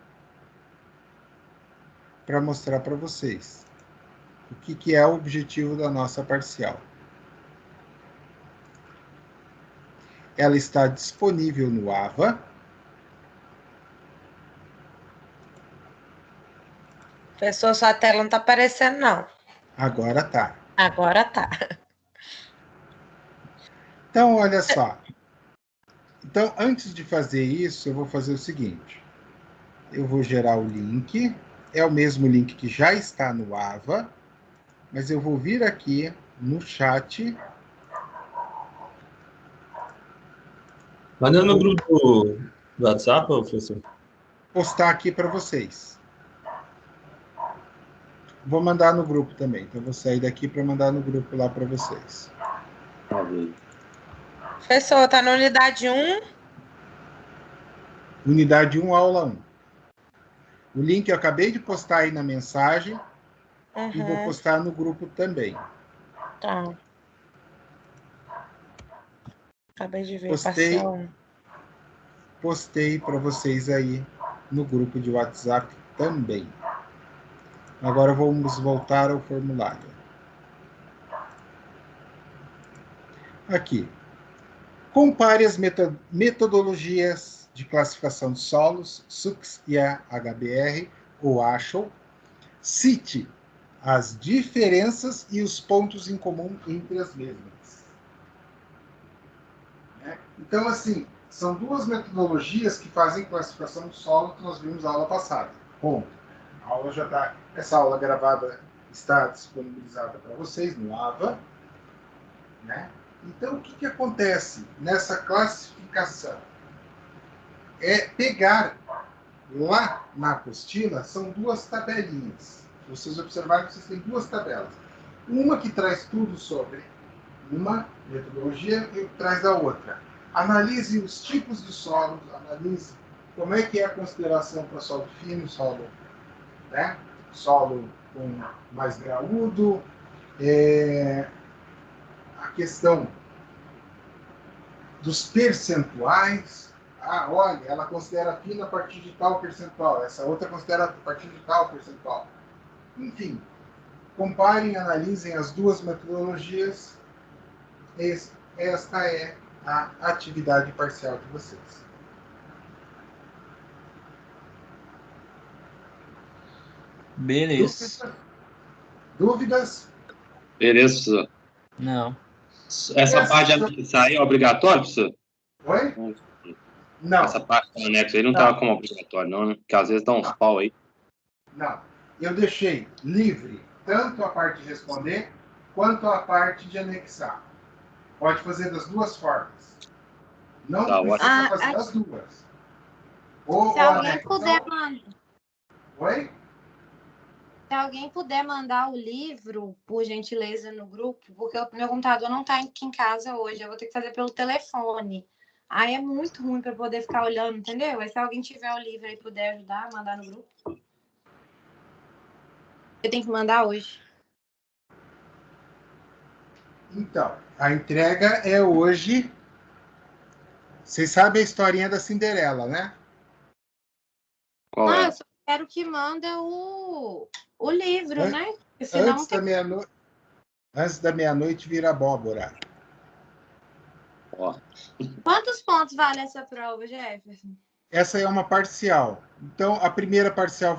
Para mostrar para vocês o que é o objetivo da nossa parcial. Ela está disponível no AVA. Professor, sua tela não está aparecendo, não. Agora tá. Agora tá. Então, olha só. Então, antes de fazer isso, eu vou fazer o seguinte. Eu vou gerar o link. É o mesmo link que já está no AVA, mas eu vou vir aqui no chat. Manda no grupo do WhatsApp, professor. Postar aqui para vocês. Vou mandar no grupo também. Então, eu vou sair daqui para mandar no grupo lá para vocês. Professor, tá na unidade 1? Unidade 1, aula 1. O link eu acabei de postar aí na mensagem. E vou postar no grupo também. Tá. Acabei de ver. Postei para vocês aí no grupo de WhatsApp também. Agora vamos voltar ao formulário. Aqui. Compare as metodologias de classificação de solos, SUCS e a HBR, ou ASHO. Cite as diferenças e os pontos em comum entre as mesmas. Então, assim, são duas metodologias que fazem classificação do solo que nós vimos na aula passada. Ponto. A aula já está. Essa aula gravada está disponibilizada para vocês no AVA. Né? Então, o que acontece nessa classificação? É pegar lá na apostila, são duas tabelinhas. Vocês observaram que vocês têm duas tabelas. Uma que traz tudo sobre uma metodologia e traz a outra. Analise os tipos de solos, analise como é que é a consideração para solo fino, solo, né? Solo mais graúdo, a questão dos percentuais. Olha, ela considera fino a partir de tal percentual, essa outra considera a partir de tal percentual. Enfim, comparem e analisem as duas metodologias. Esta é a atividade parcial de vocês. Beleza. Dúvidas? Beleza, professor. Não. Essa parte de anexo aí é obrigatório, professor? Oi? Não. Essa parte do anexo aí não estava como obrigatório, não, né? Porque às vezes dá uns pau aí. Não. Eu deixei livre tanto a parte de responder quanto a parte de anexar. Pode fazer das duas formas. Não precisa fazer das duas. Se alguém puder mandar. Oi? Se alguém puder mandar o livro, por gentileza, no grupo, porque o meu computador não está aqui em casa hoje, eu vou ter que fazer pelo telefone. Aí é muito ruim para poder ficar olhando, entendeu? Aí se alguém tiver o livro e puder ajudar, mandar no grupo. Eu tenho que mandar hoje. Então, a entrega é hoje. Vocês sabem a historinha da Cinderela, né? Qual é? Eu só quero que manda o livro, né? Senão antes da meia-noite vira abóbora. Quantos pontos vale essa prova, Jefferson? Essa é uma parcial. Então, a primeira parcial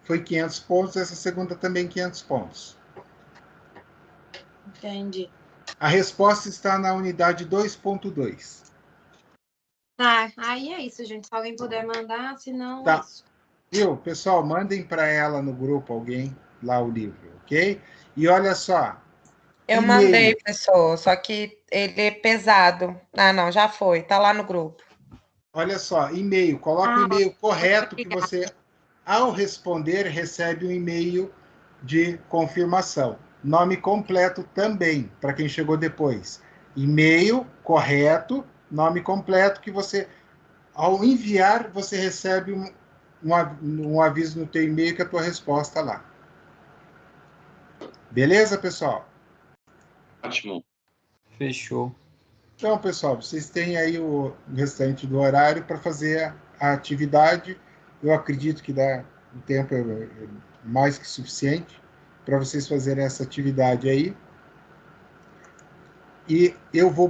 foi 500 pontos, essa segunda também 500 pontos. Entendi. A resposta está na unidade 2.2. Tá, aí é isso, gente. Se alguém puder mandar, senão Tá. é isso. Viu? Pessoal, mandem para ela no grupo alguém lá o livro, ok? E olha só. Eu e-mail. mandei, pessoal, só que ele é pesado. Ah, não, já foi. Tá lá no grupo. Olha só, e-mail. Coloca o e-mail correto que você, ao responder, recebe um e-mail de confirmação. Nome completo também, para quem chegou depois. E-mail correto, nome completo que você, ao enviar, você recebe um aviso no teu e-mail que é a tua resposta lá. Beleza, pessoal? Ótimo. Fechou. Então, pessoal, vocês têm aí o restante do horário para fazer a atividade. Eu acredito que o tempo é mais que suficiente para vocês fazerem essa atividade aí. E eu vou